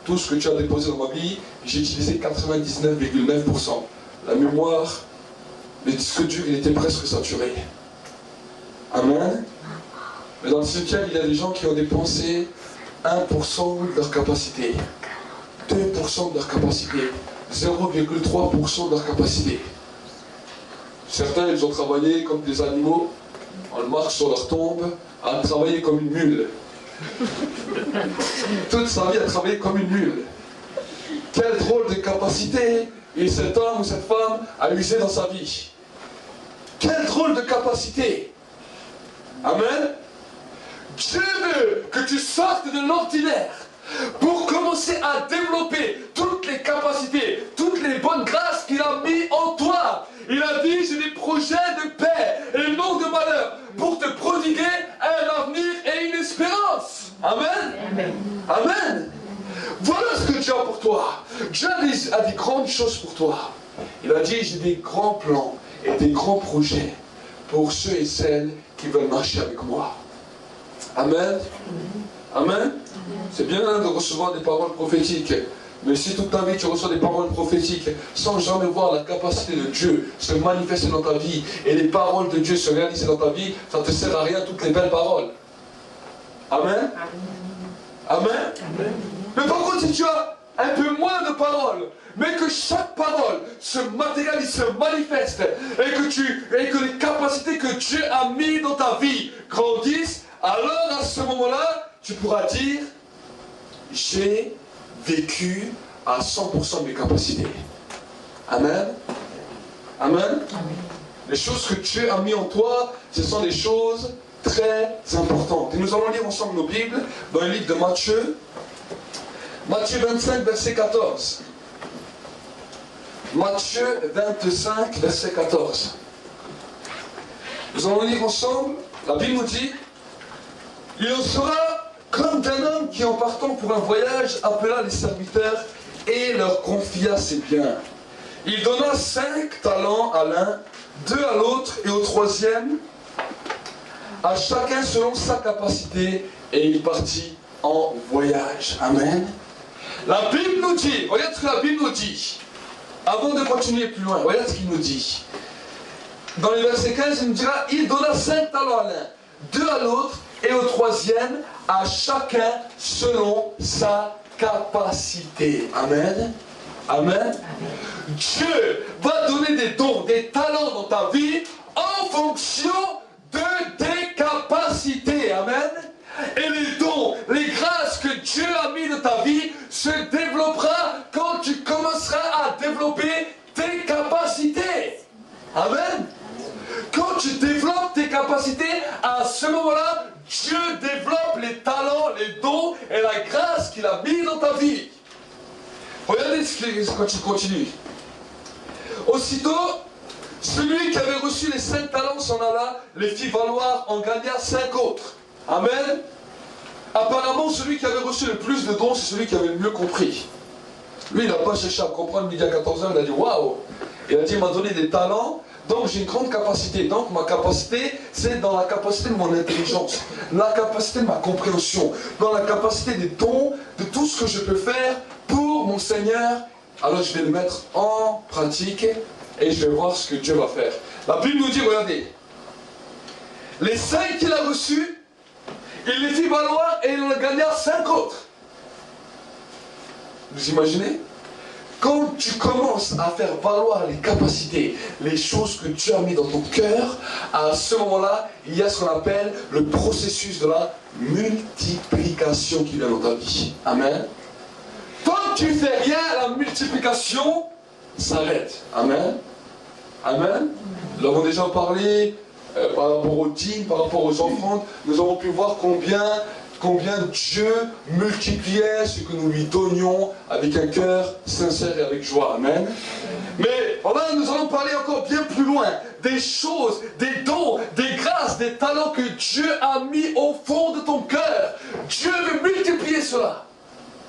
[SPEAKER 1] Tout ce que tu as déposé dans ma vie, j'ai utilisé 99,9%. La mémoire, le disque dur, il était presque saturé. Amen. Mais dans le cimetière, il y a des gens qui ont dépensé 1% de leur capacité, 2% de leur capacité, 0,3% de leur capacité. Certains, ils ont travaillé comme des animaux, on marche sur leur tombe, à travailler comme une mule. Toute sa vie à travailler comme une mule. Quelle drôle de capacité et cet homme ou cette femme a usé dans sa vie. Quelle drôle de capacité. Amen. Dieu veut que tu sortes de l'ordinaire pour commencer à développer toutes les capacités, toutes les bonnes grâces qu'il a mis en toi. Il a dit, j'ai des projets de paix et non de malheur pour te prodiguer un avenir et une espérance. Amen. Amen. Amen. Voilà ce que Dieu a pour toi. Dieu a des grandes choses pour toi. Il a dit, j'ai des grands plans et des grands projets pour ceux et celles qui veulent marcher avec moi. Amen. Amen. C'est bien de recevoir des paroles prophétiques. Mais si toute ta vie tu reçois des paroles prophétiques sans jamais voir la capacité de Dieu se manifester dans ta vie et les paroles de Dieu se réaliser dans ta vie, ça ne te sert à rien toutes les belles paroles. Amen. Amen. Amen. Mais par contre, si tu as un peu moins de paroles, mais que chaque parole se matérialise, se manifeste, et que les capacités que Dieu a mises dans ta vie grandissent, alors à ce moment-là, tu pourras dire, j'ai vécu à 100% de mes capacités. Amen. Amen. Amen. Les choses que Dieu a mis en toi, ce sont des choses très importantes. Et nous allons lire ensemble nos Bibles dans le livre de Matthieu. Matthieu 25, verset 14. Matthieu 25, verset 14. Nous allons lire ensemble. La Bible nous dit, il en sera comme d'un homme qui, en partant pour un voyage, appela les serviteurs et leur confia ses biens. Il donna 5 talents à l'un, 2 à l'autre et au troisième, à chacun selon sa capacité, et il partit en voyage. Amen. La Bible nous dit, regarde ce que la Bible nous dit, avant de continuer plus loin, regarde ce qu'il nous dit. dans le verset 15, il nous dira, il donna 5 talents à l'un, 2 à l'autre, et au troisième, à chacun selon sa capacité. Amen. Amen. Dieu va donner des dons, des talents dans ta vie en fonction de tes capacités. Amen. Et les dons, les grâces que Dieu a mis dans ta vie se développera quand tu commenceras à développer tes capacités. Amen. Quand tu développes tes capacités, à ce moment-là, Dieu développe les talents, les dons et la grâce qu'il a mis dans ta vie. Regardez quand il continue. Aussitôt, celui qui avait reçu les 5 talents s'en alla, les fit valoir, en gagna 5 autres. Amen. Apparemment, celui qui avait reçu le plus de dons, c'est celui qui avait le mieux compris. Lui, il n'a pas cherché à comprendre midi à 14h, il a dit waouh. Il a dit, il m'a donné des talents, donc j'ai une grande capacité. Donc ma capacité, c'est dans la capacité de mon intelligence, la capacité de ma compréhension, dans la capacité des dons, de tout ce que je peux faire pour mon Seigneur. Alors je vais le mettre en pratique et je vais voir ce que Dieu va faire. La Bible nous dit, regardez, les 5 qu'il a reçus, il les fit valoir et il en gagna 5 autres. Vous imaginez? Quand tu commences à faire valoir les capacités, les choses que Dieu a mis dans ton cœur, à ce moment-là, il y a ce qu'on appelle le processus de la multiplication qui vient dans ta vie. Amen. Tant que tu ne fais rien, la multiplication s'arrête. Amen. Amen. Nous avons déjà parlé par rapport aux dîmes, par rapport aux offrandes. Nous avons pu voir combien Dieu multipliait ce que nous lui donnions avec un cœur sincère et avec joie. Amen. Mais voilà, nous allons parler encore bien plus loin des choses, des dons, des grâces, des talents que Dieu a mis au fond de ton cœur. Dieu veut multiplier cela.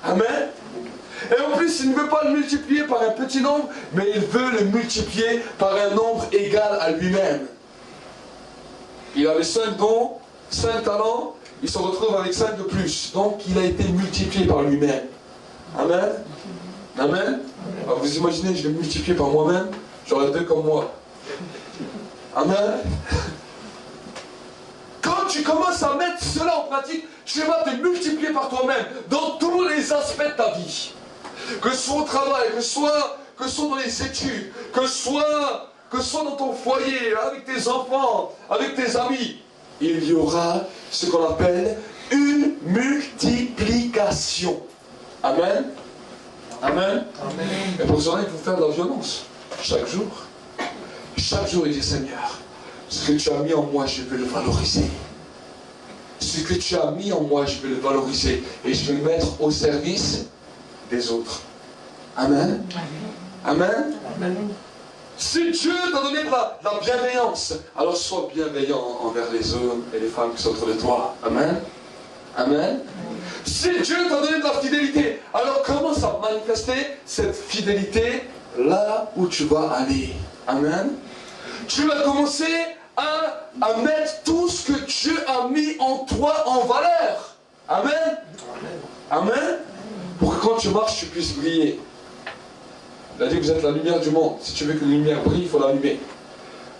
[SPEAKER 1] Amen. Et en plus, il ne veut pas le multiplier par un petit nombre, mais il veut le multiplier par un nombre égal à lui-même. Il avait 5 dons, 5 talents, il se retrouve avec 5 de plus. Donc il a été multiplié par lui-même. Amen. Amen. Alors, vous imaginez, je l'ai multiplié par moi-même, j'aurais 2 comme moi. Amen. Quand tu commences à mettre cela en pratique, tu vas te multiplier par toi-même dans tous les aspects de ta vie. Que ce soit au travail, que ce soit dans les études, que ce soit dans ton foyer, avec tes enfants, avec tes amis. Il y aura ce qu'on appelle une multiplication. Amen. Amen. Amen. Et pour cela, il faut faire de la violence. Chaque jour. Chaque jour, il dit, Seigneur, ce que tu as mis en moi, je vais le valoriser. Ce que tu as mis en moi, je vais le valoriser. Et je vais le mettre au service des autres. Amen. Amen. Amen. Si Dieu t'a donné de la bienveillance, alors sois bienveillant envers les hommes et les femmes qui sont autour de toi. Amen. Amen. Si Dieu t'a donné de la fidélité, alors commence à manifester cette fidélité là où tu vas aller. Amen. Tu vas commencer à mettre tout ce que Dieu a mis en toi en valeur. Amen. Amen. Pour que quand tu marches, tu puisses briller. Il a dit que vous êtes la lumière du monde. Si tu veux que la lumière brille, il faut l'allumer.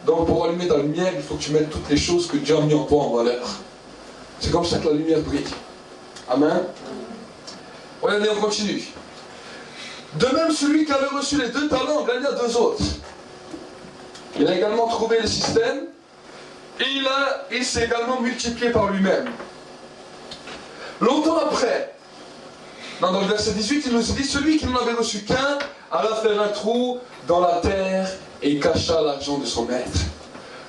[SPEAKER 1] Donc pour allumer ta lumière, il faut que tu mettes toutes les choses que Dieu a mis en toi en valeur. C'est comme ça que la lumière brille. Amen. Regardez, on continue. De même, celui qui avait reçu les 2 talents gagna 2 autres. Il a également trouvé le système et il s'est également multiplié par lui-même. Longtemps après, dans le verset 18, il nous dit, celui qui n'en avait reçu qu'un alla faire un trou dans la terre et cacha l'argent de son maître.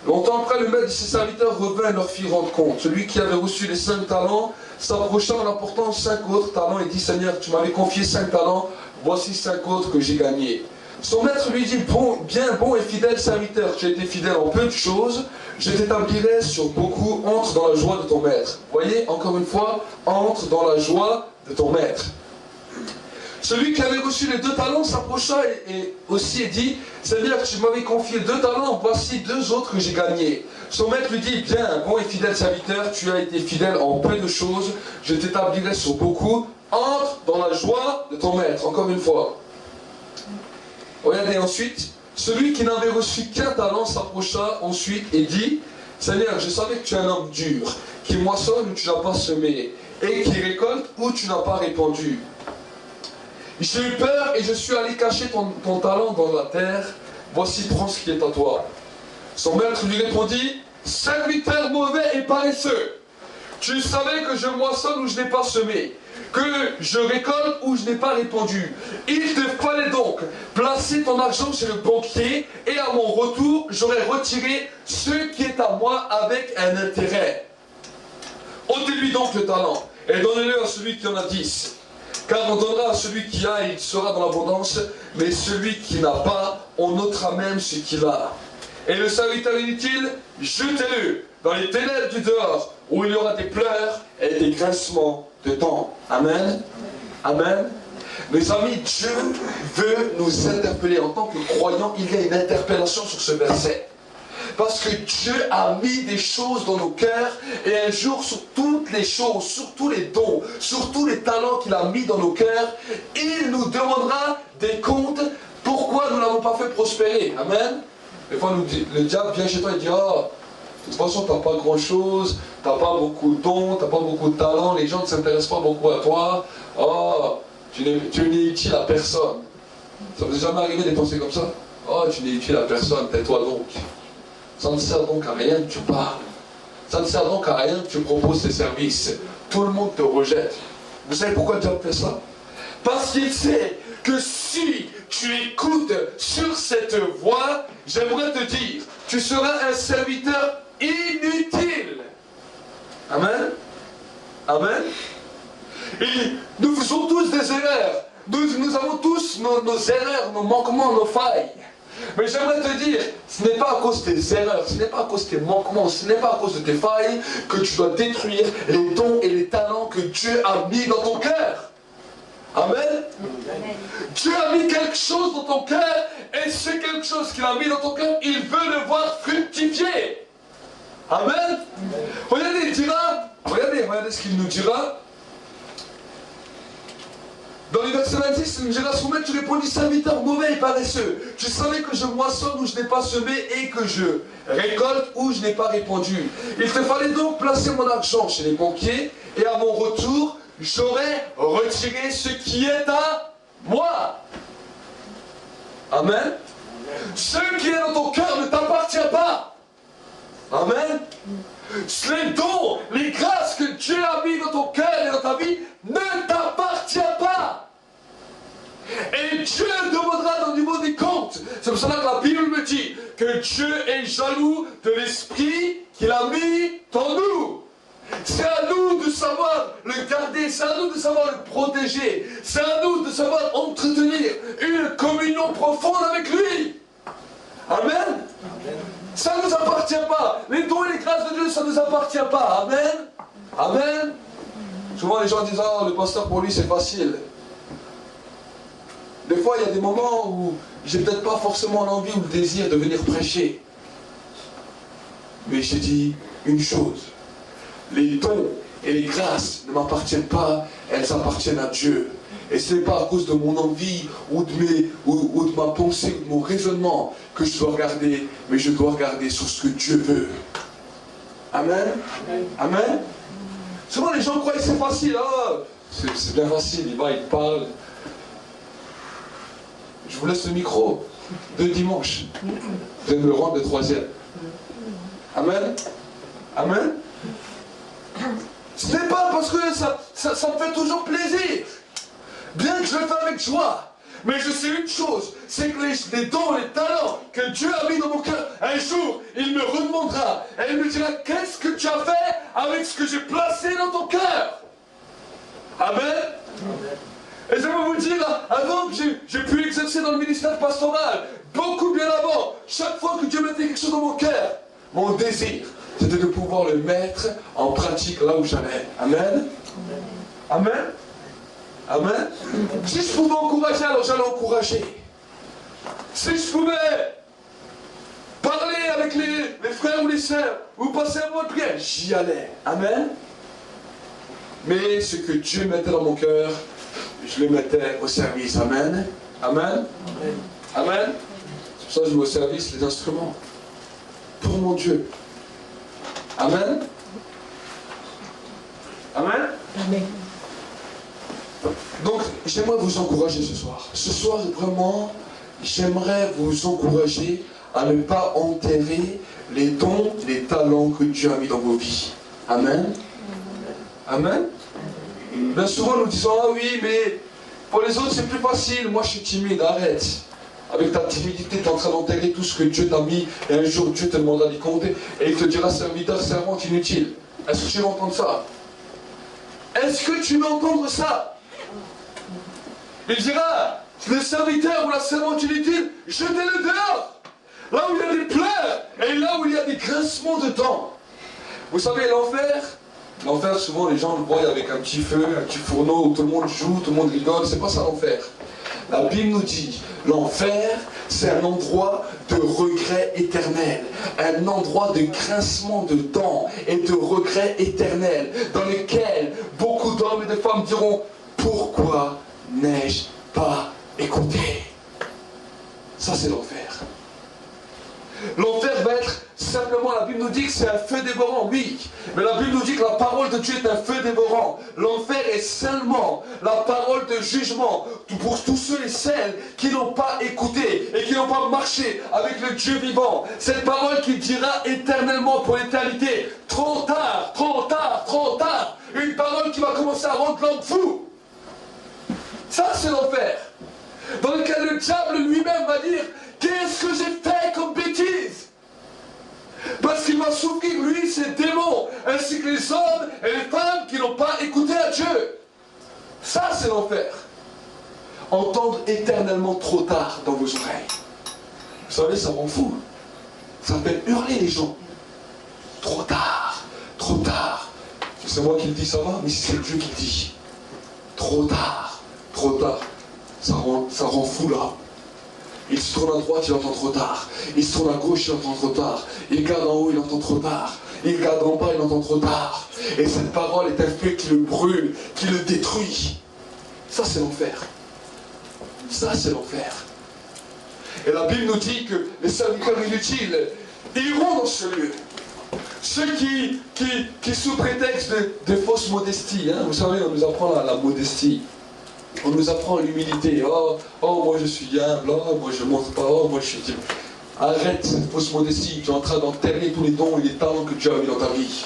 [SPEAKER 1] Longtemps après, le maître de ses serviteurs revint et leur fit rendre compte. Celui qui avait reçu les 5 talents s'approcha en apportant 5 autres talents et dit, Seigneur, tu m'avais confié 5 talents, voici 5 autres que j'ai gagnés. Son maître lui dit, bien bon et fidèle serviteur, tu as été fidèle en peu de choses, je t'établirai sur beaucoup, entre dans la joie de ton maître. Voyez, encore une fois, entre dans la joie de ton maître. Celui qui avait reçu les 2 talents s'approcha et aussi dit, Seigneur, tu m'avais confié 2 talents, voici 2 autres que j'ai gagnés. Son maître lui dit, bien, bon et fidèle serviteur, tu as été fidèle en peu de choses, je t'établirai sur beaucoup, entre dans la joie de ton maître. Encore une fois. Regardez ensuite, Celui qui n'avait reçu qu'un talent s'approcha ensuite et dit, Seigneur, je savais que tu es un homme dur, qui moissonne où tu n'as pas semé, et qui récolte où tu n'as pas répandu. J'ai eu peur et je suis allé cacher ton talent dans la terre. Voici, prends ce qui est à toi. Son maître lui répondit, serviteur mauvais et paresseux. Tu savais que je moissonne où je n'ai pas semé, que je récolte où je n'ai pas répandu. Il te fallait donc placer ton argent chez le banquier, et à mon retour, j'aurais retiré ce qui est à moi avec un intérêt. Ôtez-lui donc le talent, et donnez-le à celui qui en a 10. Car on donnera à celui qui a, et il sera dans l'abondance, mais celui qui n'a pas, on ôtera même ce qu'il a. Et le serviteur inutile, jetez-le dans les ténèbres du dehors, où il y aura des pleurs et des grincements de dents. Amen. Amen. Mes amis, Dieu veut nous interpeller. En tant que croyants, il y a une interpellation sur ce verset. Parce que Dieu a mis des choses dans nos cœurs, et un jour, sur toutes les choses, sur tous les dons, sur tous les talents qu'il a mis dans nos cœurs, il nous demandera des comptes. Pourquoi nous n'avons pas fait prospérer? Amen. Des fois, le diable vient chez toi et dit, oh, de toute façon, tu n'as pas grand-chose, tu n'as pas beaucoup de dons, tu n'as pas beaucoup de talents, les gens ne s'intéressent pas beaucoup à toi, oh, tu n'es utile à personne. Ça vous est jamais arrivé de penser comme ça? Oh, tu n'es utile à personne, tais-toi donc. Ça ne sert donc à rien que tu parles. Ça ne sert donc à rien que tu proposes tes services. Tout le monde te rejette. Vous savez pourquoi Dieu fait ça? Parce qu'il sait que si tu écoutes sur cette voie, j'aimerais te dire, tu seras un serviteur inutile. Amen. Amen. Et nous faisons tous des erreurs. Nous avons tous nos erreurs, nos manquements, nos failles. Mais j'aimerais te dire, ce n'est pas à cause de tes erreurs, ce n'est pas à cause de tes manquements, ce n'est pas à cause de tes failles que tu dois détruire les dons et les talents que Dieu a mis dans ton cœur. Amen. Amen. Dieu a mis quelque chose dans ton cœur, et ce quelque chose qu'il a mis dans ton cœur, il veut le voir fructifier. Amen. Amen. Regardez, il dira, regardez ce qu'il nous dira. Dans le verset 26, il nous dira, son maître, tu répondis, serviteur mauvais et paresseux. Tu savais que je moissonne où je n'ai pas semé, et que je récolte où je n'ai pas répandu. Il te fallait donc placer mon argent chez les banquiers, et à mon retour, j'aurais retiré ce qui est à moi. Amen. Ce qui est dans ton cœur ne t'appartient pas. Amen. Les dons, les grâces que Dieu a mis dans ton cœur et dans ta vie ne t'appartient pas. Et Dieu demandera au niveau des comptes. C'est pour cela que la Bible me dit que Dieu est jaloux de l'esprit qu'il a mis en nous. C'est à nous de savoir le garder, c'est à nous de savoir le protéger, c'est à nous de savoir entretenir une communion profonde avec lui. Amen. Amen. Ça ne nous appartient pas. Les dons et les grâces de Dieu, ça ne nous appartient pas. Amen. Amen. Souvent les gens disent, ah, le pasteur pour lui c'est facile. Des fois il y a des moments où j'ai peut-être pas forcément l'envie ou le désir de venir prêcher. Mais j'ai dit une chose. Les dons et les grâces ne m'appartiennent pas, elles appartiennent à Dieu. Et ce n'est pas à cause de mon envie ou de ma pensée ou de mon raisonnement que je dois regarder, mais je dois regarder sur ce que Dieu veut. Amen. Amen. Souvent les gens croient que c'est facile. Oh, c'est bien facile, il va, il parle. Je vous laisse le micro. 2 dimanches. Vous allez me le rendre le 3e. Amen. Amen. Ce n'est pas parce que ça me fait toujours plaisir. Bien que je le fais avec joie. Mais je sais une chose, c'est que les dons, les talents que Dieu a mis dans mon cœur, un jour, il me redemandera. Et il me dira, qu'est-ce que tu as fait avec ce que j'ai placé dans ton cœur? Amen. Et je vais vous dire, avant que j'ai pu exercer dans le ministère pastoral, beaucoup bien avant, chaque fois que Dieu mettait quelque chose dans mon cœur, mon désir, c'était de pouvoir le mettre en pratique là où j'allais. Amen. Amen. Amen. Si je pouvais encourager, alors j'allais encourager. Si je pouvais parler avec les frères ou les sœurs, ou passer un mot de prière, j'y allais. Amen. Mais ce que Dieu mettait dans mon cœur, je le mettais au service. Amen. Amen. Amen. C'est pour Ça, je mets au service les instruments. Pour mon Dieu. Amen. Amen.
[SPEAKER 2] Amen.
[SPEAKER 1] Donc, j'aimerais vous encourager ce soir. Ce soir, vraiment, j'aimerais vous encourager à ne pas enterrer les dons, les talents que Dieu a mis dans vos vies. Amen. Amen. Bien souvent, nous disons, ah oui, mais pour les autres, c'est plus facile. Moi, je suis timide, arrête. Avec ta timidité, tu es en train d'enterrer tout ce que Dieu t'a mis. Et un jour, Dieu te demandera d'y compter. Et il te dira, serviteur, servante inutile. Est-ce que tu veux entendre ça? Est-ce que tu veux entendre ça? Il dira, le serviteur ou la servante inutile, jetez-le dehors. Là où il y a des pleurs et là où il y a des grincements de dents. Vous savez, l'enfer, l'enfer, souvent les gens le voient avec un petit feu, un petit fourneau où tout le monde joue, tout le monde rigole. C'est pas ça l'enfer. La Bible nous dit, l'enfer, c'est un endroit de regret éternel, un endroit de grincement de dents et de regret éternel, dans lequel beaucoup d'hommes et de femmes diront, pourquoi n'ai-je pas écouté? Ça, c'est l'enfer. L'enfer va être simplement, la Bible nous dit que c'est un feu dévorant, oui. Mais la Bible nous dit que la parole de Dieu est un feu dévorant. L'enfer est seulement la parole de jugement pour tous ceux et celles qui n'ont pas écouté et qui n'ont pas marché avec le Dieu vivant. Cette parole qui dira éternellement pour l'éternité, trop tard, trop tard, trop tard. Une parole qui va commencer à rendre l'homme fou. Ça, c'est l'enfer. Dans lequel le diable lui-même va dire, qu'est-ce que j'ai fait comme bêtise? Parce qu'il va souffrir, lui, ses démons, ainsi que les hommes et les femmes qui n'ont pas écouté à Dieu. Ça, c'est l'enfer. Entendre éternellement trop tard dans vos oreilles. Vous savez, ça rend fou. Ça fait hurler les gens. Trop tard, trop tard. C'est moi qui le dis, ça va, mais c'est Dieu qui le dit. Trop tard, trop tard. Ça rend fou là. Il se tourne à droite, il entend trop tard. Il se tourne à gauche, il entend trop tard. Il regarde en haut, il entend trop tard. Il regarde en bas, il entend trop tard. Et cette parole est un feu qui le brûle, qui le détruit. Ça, c'est l'enfer. Ça, c'est l'enfer. Et la Bible nous dit que les serviteurs inutiles iront dans ce lieu. Ceux qui sous prétexte de fausse modestie, hein, vous savez, on nous apprend la modestie. On nous apprend l'humilité. Oh, moi je suis humble. Oh, moi je ne montre pas. Oh, moi je suis... Arrête cette fausse modestie. Tu es en train d'enterrer tous les dons et les talents que Dieu a mis dans ta vie.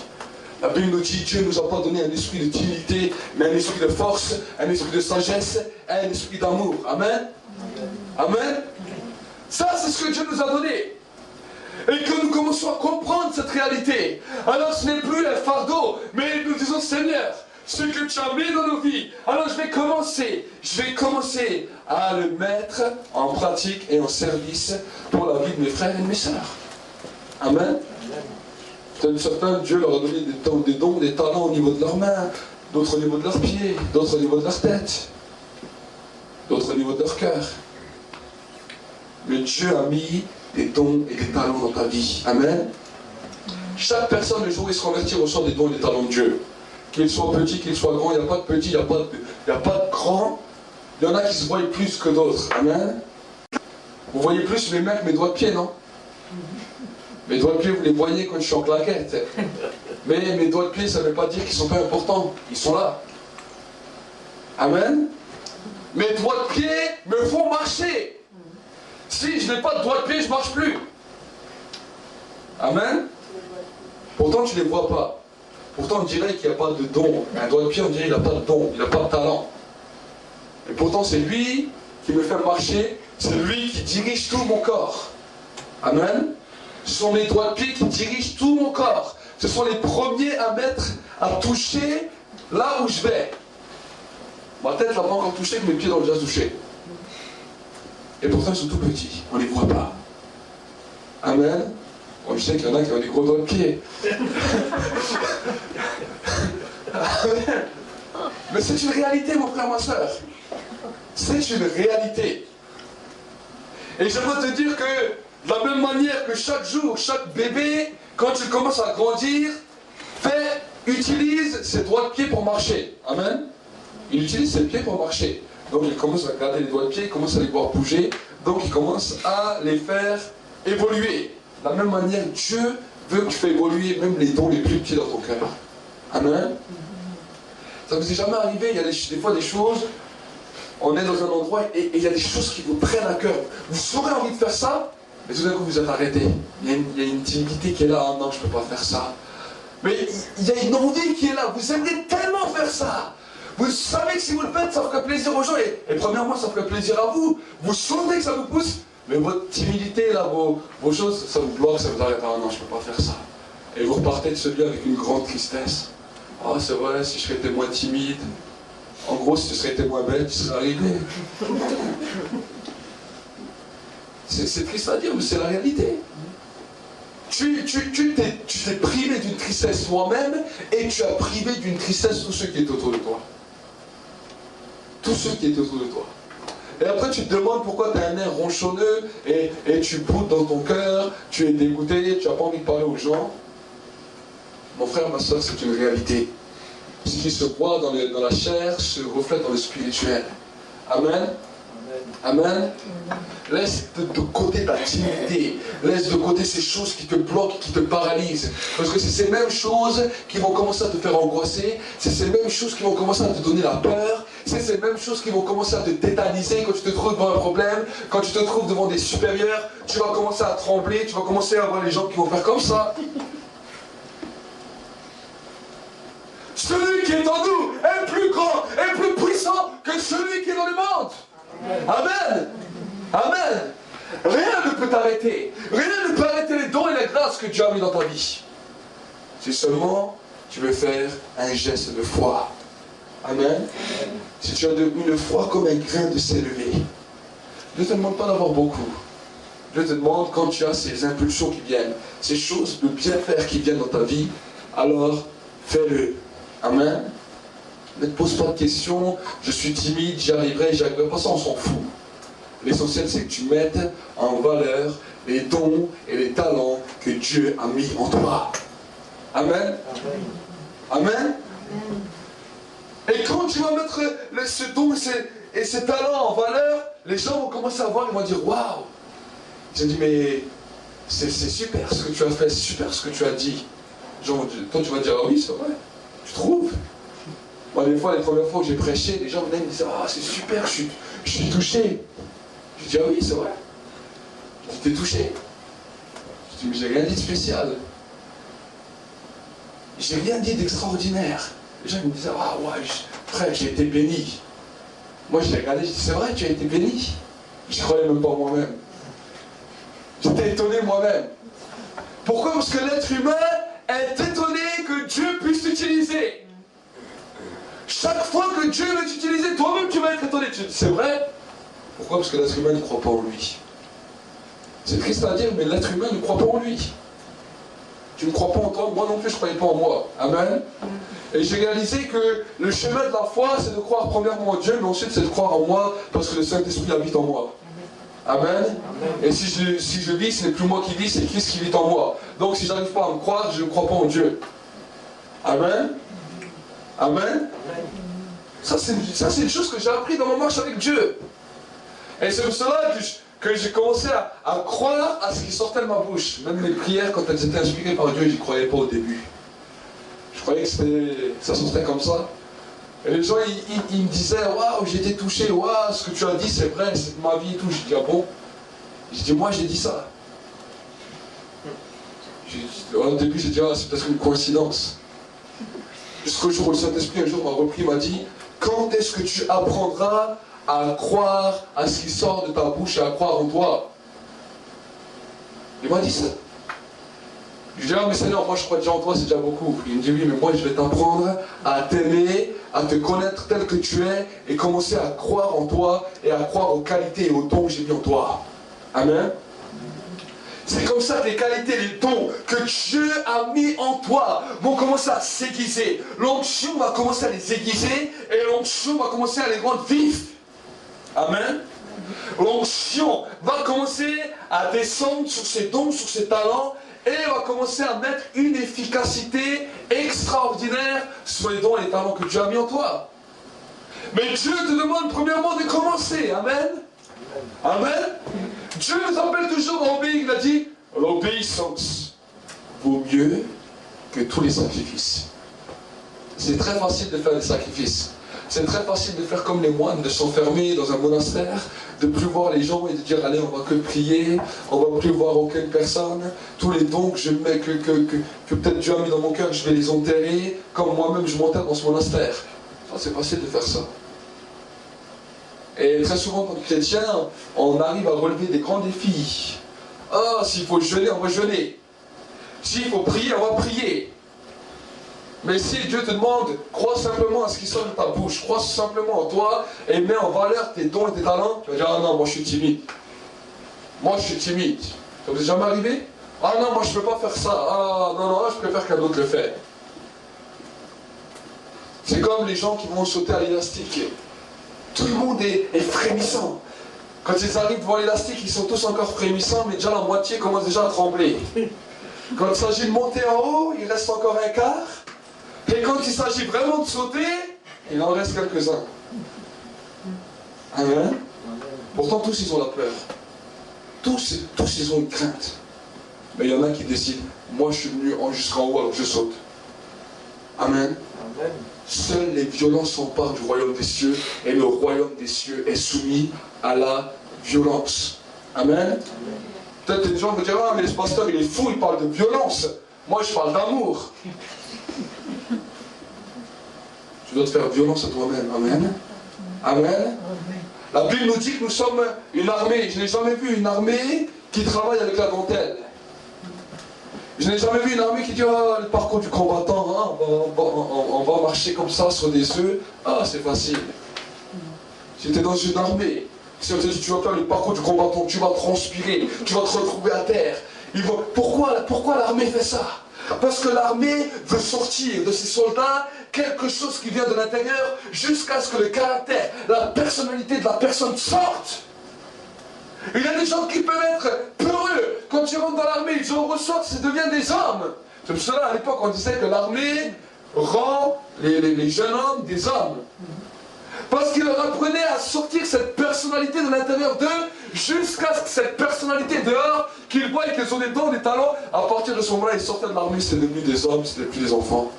[SPEAKER 1] La Bible nous dit, Dieu ne nous a pas donné un esprit d'humilité, mais un esprit de force, un esprit de sagesse, un esprit d'amour. Amen. Amen. Ça, c'est ce que Dieu nous a donné. Et que nous commençons à comprendre cette réalité. Alors ce n'est plus un fardeau, mais nous disons, Seigneur, ce que tu as mis dans nos vies, alors je vais commencer à le mettre en pratique et en service pour la vie de mes frères et de mes sœurs. Amen. Certains, Dieu leur a donné des dons, des talents au niveau de leurs mains, d'autres au niveau de leurs pieds, d'autres au niveau de leur tête, d'autres au niveau de leur cœur. Mais Dieu a mis des dons et des talents dans ta vie. Amen. Chaque personne, le jour où il se convertit, reçoit des dons et des talents de Dieu. Qu'il soit petit, qu'il soit grand, il n'y a pas de petit, il n'y a pas de grand. Il y en a qui se voient plus que d'autres. Amen. Vous voyez plus mes mains que mes doigts de pied, non? Mes doigts de pied, vous les voyez quand je suis en claquette. Mais mes doigts de pied, ça ne veut pas dire qu'ils ne sont pas importants. Ils sont là. Amen. Mes doigts de pied me font marcher. Si je n'ai pas de doigts de pied, je ne marche plus. Amen. Pourtant, tu ne les vois pas. Pourtant, on dirait qu'il n'y a pas de don. Un doigt de pied, on dirait qu'il n'a pas de don, il n'a pas de talent. Et pourtant, c'est lui qui me fait marcher, c'est lui qui dirige tout mon corps. Amen. Ce sont mes doigts de pied qui dirigent tout mon corps. Ce sont les premiers à toucher là où je vais. Ma tête n'a pas encore touché, mais mes pieds l'ont déjà touché. Et pourtant, ils sont tout petits, on ne les voit pas. Amen. Bon, je sais qu'il y en a qui ont des gros doigts de pied. Mais c'est une réalité, mon frère, ma soeur. C'est une réalité. Et j'aimerais te dire que, de la même manière que chaque jour, chaque bébé, quand il commence à grandir, utilise ses doigts de pied pour marcher. Amen. Il utilise ses pieds pour marcher. Donc il commence à regarder les doigts de pied, il commence à les voir bouger. Donc il commence à les faire évoluer. De la même manière, Dieu veut que tu fasses évoluer même les dons les plus petits dans ton cœur. Amen. Ça vous est jamais arrivé, il y a des fois des choses, on est dans un endroit et il y a des choses qui vous prennent à cœur. Vous aurez envie de faire ça, mais tout d'un coup vous êtes arrêté. Il y a une timidité qui est là, oh non, je ne peux pas faire ça. Mais il y a une envie qui est là, vous aimeriez tellement faire ça. Vous savez que si vous le faites, ça fera plaisir aux gens. Et premièrement, ça fera plaisir à vous. Vous sentez que ça vous pousse, mais votre timidité, là, vos choses, ça vous bloque, ça vous arrête. Ah non, je ne peux pas faire ça. Et vous repartez de ce lieu avec une grande tristesse. Ah, c'est vrai, si je serais moins timide. En gros, si tu serais moins bête, tu serais arrivé. C'est triste à dire, mais c'est la réalité. Tu t'es privé d'une tristesse toi-même et tu as privé d'une tristesse tous ceux qui étaient autour de toi. Tous ceux qui étaient autour de toi. Et après tu te demandes pourquoi tu as un air ronchonneux et tu broutes dans ton cœur, tu es dégoûté, tu n'as pas envie de parler aux gens. Mon frère, ma soeur, c'est une réalité. Ce qui se voit dans la chair se reflète dans le spirituel. Amen. Amen. Laisse de côté ta timidité. Laisse de côté ces choses qui te bloquent, qui te paralysent. Parce que c'est ces mêmes choses qui vont commencer à te faire angoisser. C'est ces mêmes choses qui vont commencer à te donner la peur. C'est ces mêmes choses qui vont commencer à te tétaniser quand tu te trouves devant un problème. Quand tu te trouves devant des supérieurs, tu vas commencer à trembler. Tu vas commencer à voir les gens qui vont faire comme ça. Celui qui est en nous est plus grand, est plus puissant que celui qui est dans le monde. Amen. Amen. Rien ne peut t'arrêter. Rien ne peut arrêter les dons et la grâce que Dieu a mis dans ta vie. Si seulement tu veux faire un geste de foi. Amen. Si tu as une foi comme un grain de s'élever. Dieu ne te demande pas d'avoir beaucoup. Dieu te demande quand tu as ces impulsions qui viennent, ces choses de bien faire qui viennent dans ta vie, alors fais-le. Amen. Ne te pose pas de questions, je suis timide, j'y arriverai, pas, ça on s'en fout. L'essentiel c'est que tu mettes en valeur les dons et les talents que Dieu a mis en toi. Amen. Amen. Amen. Et quand tu vas mettre ce don et ces talents en valeur, les gens vont commencer à voir, ils vont dire waouh. Ils vont dire mais c'est super ce que tu as fait, c'est super ce que tu as dit. Genre, toi tu vas dire ah oui c'est vrai, tu trouves? Moi, des fois, les premières fois que j'ai prêché, les gens venaient me disaient ah c'est super, je suis touché. Je dis ah oui, c'est vrai. Je dis t'es touché. Je dis mais j'ai rien dit de spécial. J'ai rien dit d'extraordinaire. Les gens me disaient ah ouais, frère, j'ai été béni. Moi, je les regardais, je dis c'est vrai, tu as été béni. Je ne croyais même pas moi-même. J'étais étonné moi-même. Pourquoi? Parce que l'être humain est étonné que Dieu puisse t'utiliser. Chaque fois que Dieu veut t'utiliser, toi-même tu vas être étonné. C'est vrai? Pourquoi? Parce que l'être humain ne croit pas en lui. C'est triste à dire, mais l'être humain ne croit pas en lui. Tu ne crois pas en toi, moi non plus je ne croyais pas en moi. Amen. Et j'ai réalisé que le chemin de la foi, c'est de croire premièrement en Dieu, mais ensuite c'est de croire en moi, parce que le Saint-Esprit habite en moi. Amen. Et si je vis, ce n'est plus moi qui vis, c'est Christ qui vit en moi. Donc si je n'arrive pas à me croire, je ne crois pas en Dieu. Amen. Amen. Ça c'est une chose que j'ai appris dans ma marche avec Dieu. Et c'est pour cela que j'ai commencé à croire à ce qui sortait de ma bouche. Même mes prières, quand elles étaient inspirées par Dieu, je n'y croyais pas au début. Je croyais que ça sortait comme ça. Et les gens, ils me disaient, waouh, j'ai été touché, waouh, ce que tu as dit, c'est vrai, c'est ma vie et tout. Je dis, ah bon? Je dis, moi, j'ai dit ça. Au début, j'ai dit, ah, c'est peut-être une coïncidence. Jusqu'au jour où le Saint-Esprit, un jour, m'a repris, m'a dit, quand est-ce que tu apprendras à croire à ce qui sort de ta bouche et à croire en toi? Il m'a dit ça. Je lui ai dit, ah mais Seigneur, moi je crois déjà en toi, c'est déjà beaucoup. Il me dit, oui, mais moi je vais t'apprendre à t'aimer, à te connaître tel que tu es, et commencer à croire en toi, et à croire aux qualités et aux dons que j'ai mis en toi. Amen. C'est comme ça que les qualités, les dons que Dieu a mis en toi vont commencer à s'aiguiser. L'onction va commencer à les aiguiser, et l'onction va commencer à les rendre vifs. Amen. L'onction va commencer à descendre sur ses dons, sur ses talents, et va commencer à mettre une efficacité extraordinaire sur les dons et les talents que Dieu a mis en toi. Mais Dieu te demande premièrement de commencer. Amen. Amen. Dieu nous appelle toujours à obéir. Il a dit, l'obéissance vaut mieux que tous les sacrifices. C'est très facile de faire des sacrifices. C'est très facile de faire comme les moines, de s'enfermer dans un monastère, de ne plus voir les gens et de dire, allez, on va que prier, on va plus voir aucune personne, tous les dons que, que peut-être Dieu a mis dans mon cœur, je vais les enterrer, comme moi-même je m'enterre dans ce monastère. Ça, c'est facile de faire ça. Et très souvent, comme chrétien, on arrive à relever des grands défis. Ah, s'il faut jeûner, on va jeûner. S'il faut prier, on va prier. Mais si Dieu te demande, crois simplement à ce qui sort de ta bouche, crois simplement en toi et mets en valeur tes dons et tes talents, tu vas dire, ah non, moi je suis timide. Moi je suis timide. Ça vous est jamais arrivé? Ah non, moi je ne peux pas faire ça. Ah non, non, je préfère qu'un autre le fait. C'est comme les gens qui vont sauter à l'élastique. Tout le monde est frémissant. Quand ils arrivent devant l'élastique, ils sont tous encore frémissants, mais déjà la moitié commence déjà à trembler. Quand il s'agit de monter en haut, il reste encore un quart. Et quand il s'agit vraiment de sauter, il en reste quelques-uns. Amen. Pourtant, tous ils ont la peur. Tous ils ont une crainte. Mais il y en a qui décident, moi je suis venu jusqu'en haut, alors je saute. Amen. Amen. Seuls les violents s'emparent du royaume des cieux, et le royaume des cieux est soumis à la violence. Amen. Peut-être que les gens vont dire, ah mais ce pasteur il est fou, il parle de violence. Moi je parle d'amour. Tu dois te faire violence à toi-même. Amen. Amen. La Bible nous dit que nous sommes une armée. Je n'ai jamais vu une armée qui travaille avec la dentelle. Je n'ai jamais vu une armée qui dit, ah, le parcours du combattant, hein, on va marcher comme ça sur des œufs. Ah, c'est facile. Si tu es dans une armée, si on te dit, tu vas faire le parcours du combattant, tu vas transpirer, tu vas te retrouver à terre. Pourquoi l'armée fait ça? Parce que l'armée veut sortir de ses soldats quelque chose qui vient de l'intérieur jusqu'à ce que le caractère, la personnalité de la personne sorte. Il y a des gens qui peuvent être peureux. Quand ils rentrent dans l'armée, ils en ressortent, ils deviennent des hommes. C'est pour cela, à l'époque, on disait que l'armée rend les jeunes hommes des hommes. Parce qu'il leur apprenait à sortir cette personnalité de l'intérieur d'eux, jusqu'à ce que cette personnalité dehors, qu'ils voient qu'ils ont des dons, des talents, à partir de ce moment-là, ils sortaient de l'armée, c'était devenu des hommes, c'était plus des enfants.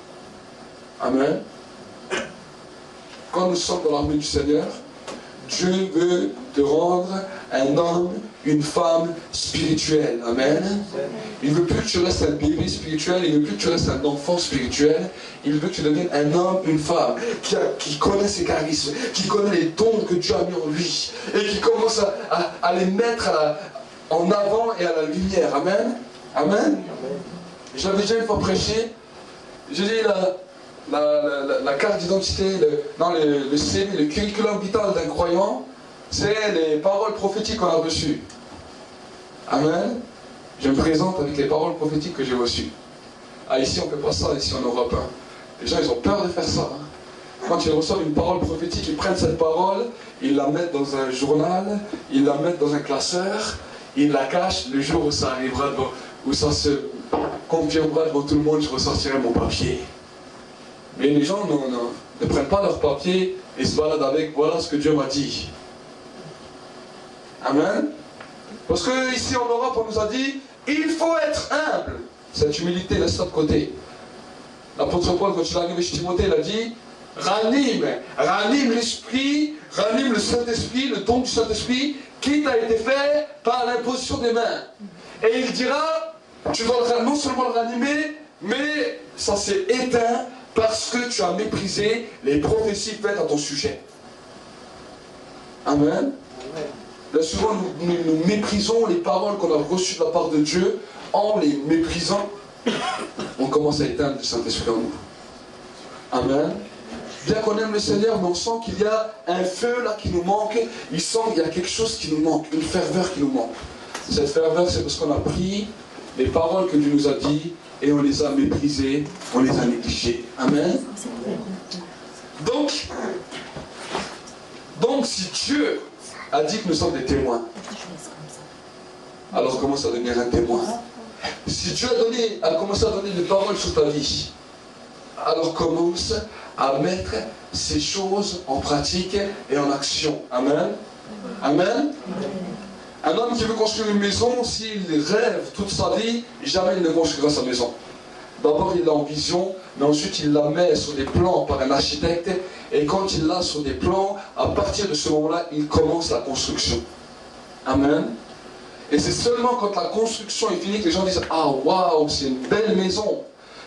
[SPEAKER 1] Amen. Quand nous sommes dans l'armée du Seigneur, Dieu veut te rendre un homme, une femme spirituelle. Amen. Il ne veut plus que tu restes un bébé spirituel, il ne veut plus que tu restes un enfant spirituel. Il veut que tu deviennes un homme, une femme qui connaît ses charismes, qui connaît les dons que Dieu a mis en lui et qui commence à les mettre en avant et à la lumière. Amen. Amen. J'avais déjà une fois prêché, j'ai dit la carte d'identité, le CV, le curriculum vital d'un croyant, c'est les paroles prophétiques qu'on a reçues. Amen. Je me présente avec les paroles prophétiques que j'ai reçues. Ah, ici on ne fait pas ça, ici en Europe. Hein. Les gens ils ont peur de faire ça. Hein. Quand ils reçoivent une parole prophétique, ils prennent cette parole, ils la mettent dans un journal, ils la mettent dans un classeur, ils la cachent. Le jour où ça arrivera, où ça se confirmera devant tout le monde, je ressortirai mon papier. Mais les gens ne prennent pas leur papier et se baladent avec, voilà ce que Dieu m'a dit. Amen. Parce que ici en Europe, on nous a dit, il faut être humble. Cette humilité, laisse ça de côté. L'apôtre Paul, quand il est arrivé chez Timothée, il a dit, ranime l'esprit, ranime le Saint-Esprit, le don du Saint-Esprit, qui t'a été fait par l'imposition des mains. Et il dira, tu dois non seulement le ranimer, mais ça s'est éteint parce que tu as méprisé les prophéties faites à ton sujet. Amen. Là, souvent, nous méprisons les paroles qu'on a reçues de la part de Dieu. En les méprisant, on commence à éteindre le Saint-Esprit en nous. Amen. Bien qu'on aime le Seigneur, mais on sent qu'il y a un feu là qui nous manque. Il sent qu'il y a quelque chose qui nous manque, une ferveur qui nous manque. Cette ferveur, c'est parce qu'on a pris les paroles que Dieu nous a dit et on les a méprisées, on les a négligées. Amen. Donc si Dieu a dit que nous sommes des témoins, alors commence à devenir un témoin. Si Dieu a commencé à donner des paroles sur ta vie, alors commence à mettre ces choses en pratique et en action. Amen. Amen. Un homme qui veut construire une maison, s'il rêve toute sa vie, jamais il ne construira sa maison. D'abord, il l'a en vision, mais ensuite, il la met sur des plans par un architecte. Et quand il l'a sur des plans, à partir de ce moment-là, il commence la construction. Amen. Et c'est seulement quand la construction est finie que les gens disent « Ah, waouh, c'est une belle maison ».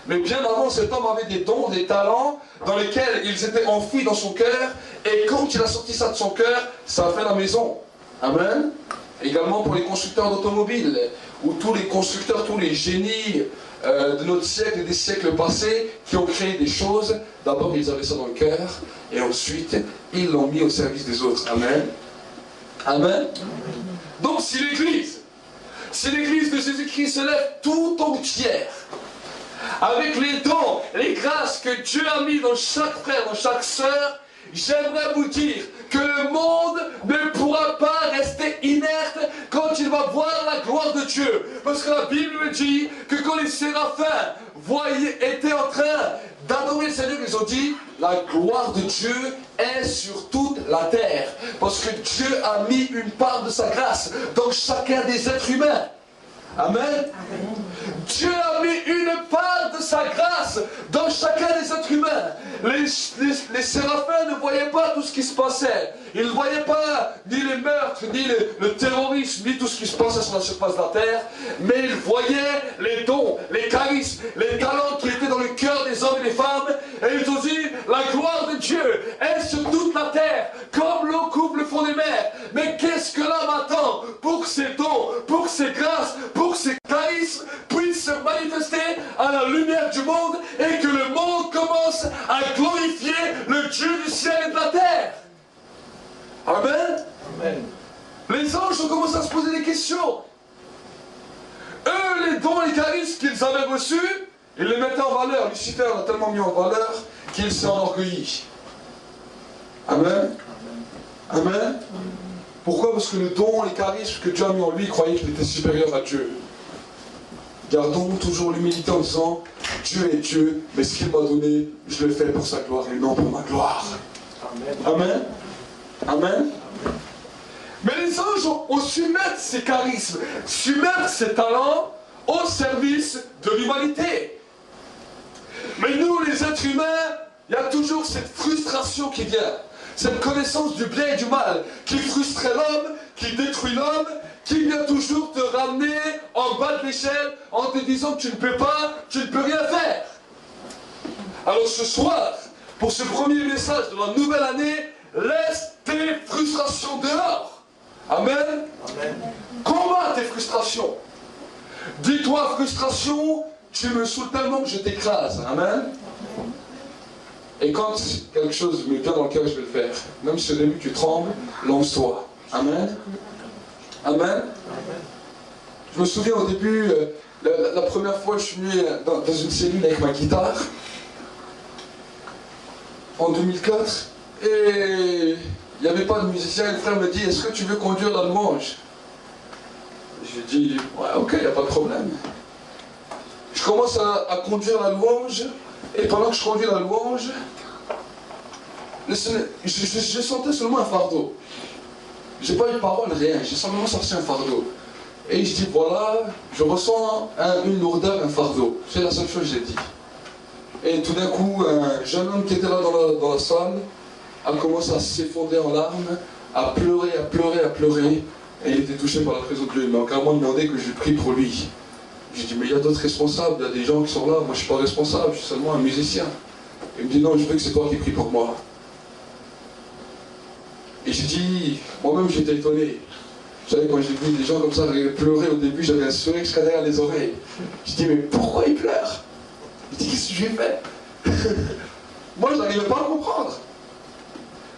[SPEAKER 1] Mais bien avant, cet homme avait des dons, des talents, dans lesquels ils étaient enfouis dans son cœur. Et quand il a sorti ça de son cœur, ça a fait la maison. Amen. Également pour les constructeurs d'automobiles, où tous les constructeurs, tous les génies de notre siècle et des siècles passés qui ont créé des choses, d'abord ils avaient ça dans le cœur, et ensuite ils l'ont mis au service des autres. Amen. Amen. Donc si l'Église de Jésus-Christ se lève tout entière, avec les dons, les grâces que Dieu a mis dans chaque frère, dans chaque sœur, j'aimerais vous dire que le monde ne pourra pas rester inerte quand il va voir la gloire de Dieu. Parce que la Bible me dit que quand les séraphins étaient en train d'adorer le Seigneur, ils ont dit « La gloire de Dieu est sur toute la terre. » Parce que Dieu a mis une part de sa grâce dans chacun des êtres humains. Amen. Dieu a mis une part de sa grâce dans chacun des êtres humains. Les séraphins ne voyaient pas tout ce qui se passait. Ils ne voyaient pas ni les meurtres, ni le terrorisme, ni tout ce qui se passait sur la surface de la terre. Mais ils voyaient les dons, les charismes, les talents qui étaient dans le cœur des hommes et des femmes. Et ils ont dit, la gloire de Dieu est sur toute la terre, comme l'eau couvre le fond des mers. Mais qu'est-ce que l'homme attend pour que ces dons, pour que ces grâces, pour que ces charismes puissent se manifester à la lumière du monde et que le monde commence à glorifier le Dieu du ciel et de la terre. Amen. Amen. Les anges ont commencé à se poser des questions. Eux, les dons et les charismes qu'ils avaient reçus, ils les mettaient en valeur. Lucifer l'a tellement mis en valeur qu'il s'est enorgueilli. Amen. Amen. Amen. Pourquoi? Parce que le don, les charismes que Dieu a mis en lui, il croyait qu'il était supérieur à Dieu. Gardons toujours l'humilité en disant, Dieu est Dieu, mais ce qu'il m'a donné, je le fais pour sa gloire et non pour ma gloire. Amen. Amen. Mais les anges ont su mettre ces charismes, su mettre ces talents au service de l'humanité. Mais nous, les êtres humains, il y a toujours cette frustration qui vient. Cette connaissance du bien et du mal qui frustrait l'homme, qui détruit l'homme, qui vient toujours te ramener en bas de l'échelle en te disant que tu ne peux pas, tu ne peux rien faire. Alors ce soir, pour ce premier message de la nouvelle année, laisse tes frustrations dehors. Amen. Amen. Combat tes frustrations. Dis-toi, frustration, tu me saoules tellement que je t'écrase. Amen. Et quand quelque chose me vient dans le cœur, je vais le faire. Même si au début tu trembles, lance-toi. Amen. Amen. Je me souviens au début, la première fois je suis venu dans une cellule avec ma guitare, en 2004, et il n'y avait pas de musicien, et le frère me dit, est-ce que tu veux conduire la louange? J'ai dit, ouais, ok, il n'y a pas de problème. Je commence à conduire la louange, et pendant que je conduis la louange, je sentais seulement un fardeau. J'ai pas eu de parole, rien, j'ai simplement sorti un fardeau. Et je dis, voilà, je ressens une lourdeur, un fardeau. C'est la seule chose que j'ai dit. Et tout d'un coup, un jeune homme qui était là dans la salle a commencé à s'effondrer en larmes, à pleurer, à pleurer, à pleurer. Et il était touché par la présence de Dieu. Il m'a carrément demandé que je prie pour lui. J'ai dit, mais il y a d'autres responsables, il y a des gens qui sont là, moi je ne suis pas responsable, je suis seulement un musicien. Il me dit, non, je veux que c'est toi qui pries pour moi. Et j'ai dit, moi-même j'étais étonné. Vous savez, quand j'ai vu des gens comme ça pleurer au début, j'avais un sourire jusqu'à derrière les oreilles. J'ai dit, mais pourquoi ils pleurent? Il dit, qu'est-ce que je lui ai fait? Moi, je n'arrivais pas à comprendre.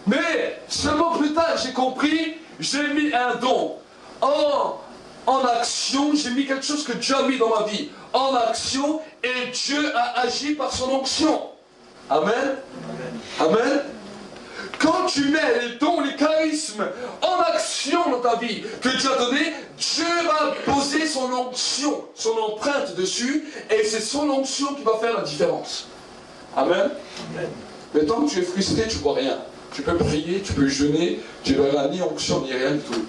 [SPEAKER 1] Mais seulement plus tard, j'ai compris, j'ai mis un don en action, j'ai mis quelque chose que Dieu a mis dans ma vie en action, et Dieu a agi par son onction. Amen. Amen. Amen. Quand tu mets les dons, les charismes en action dans ta vie que Dieu a donné, Dieu va poser son onction, son empreinte dessus, et c'est son onction qui va faire la différence. Amen. Amen. Mais tant que tu es frustré, tu ne vois rien. Tu peux prier, tu peux jeûner, tu verras ni onction ni rien du tout.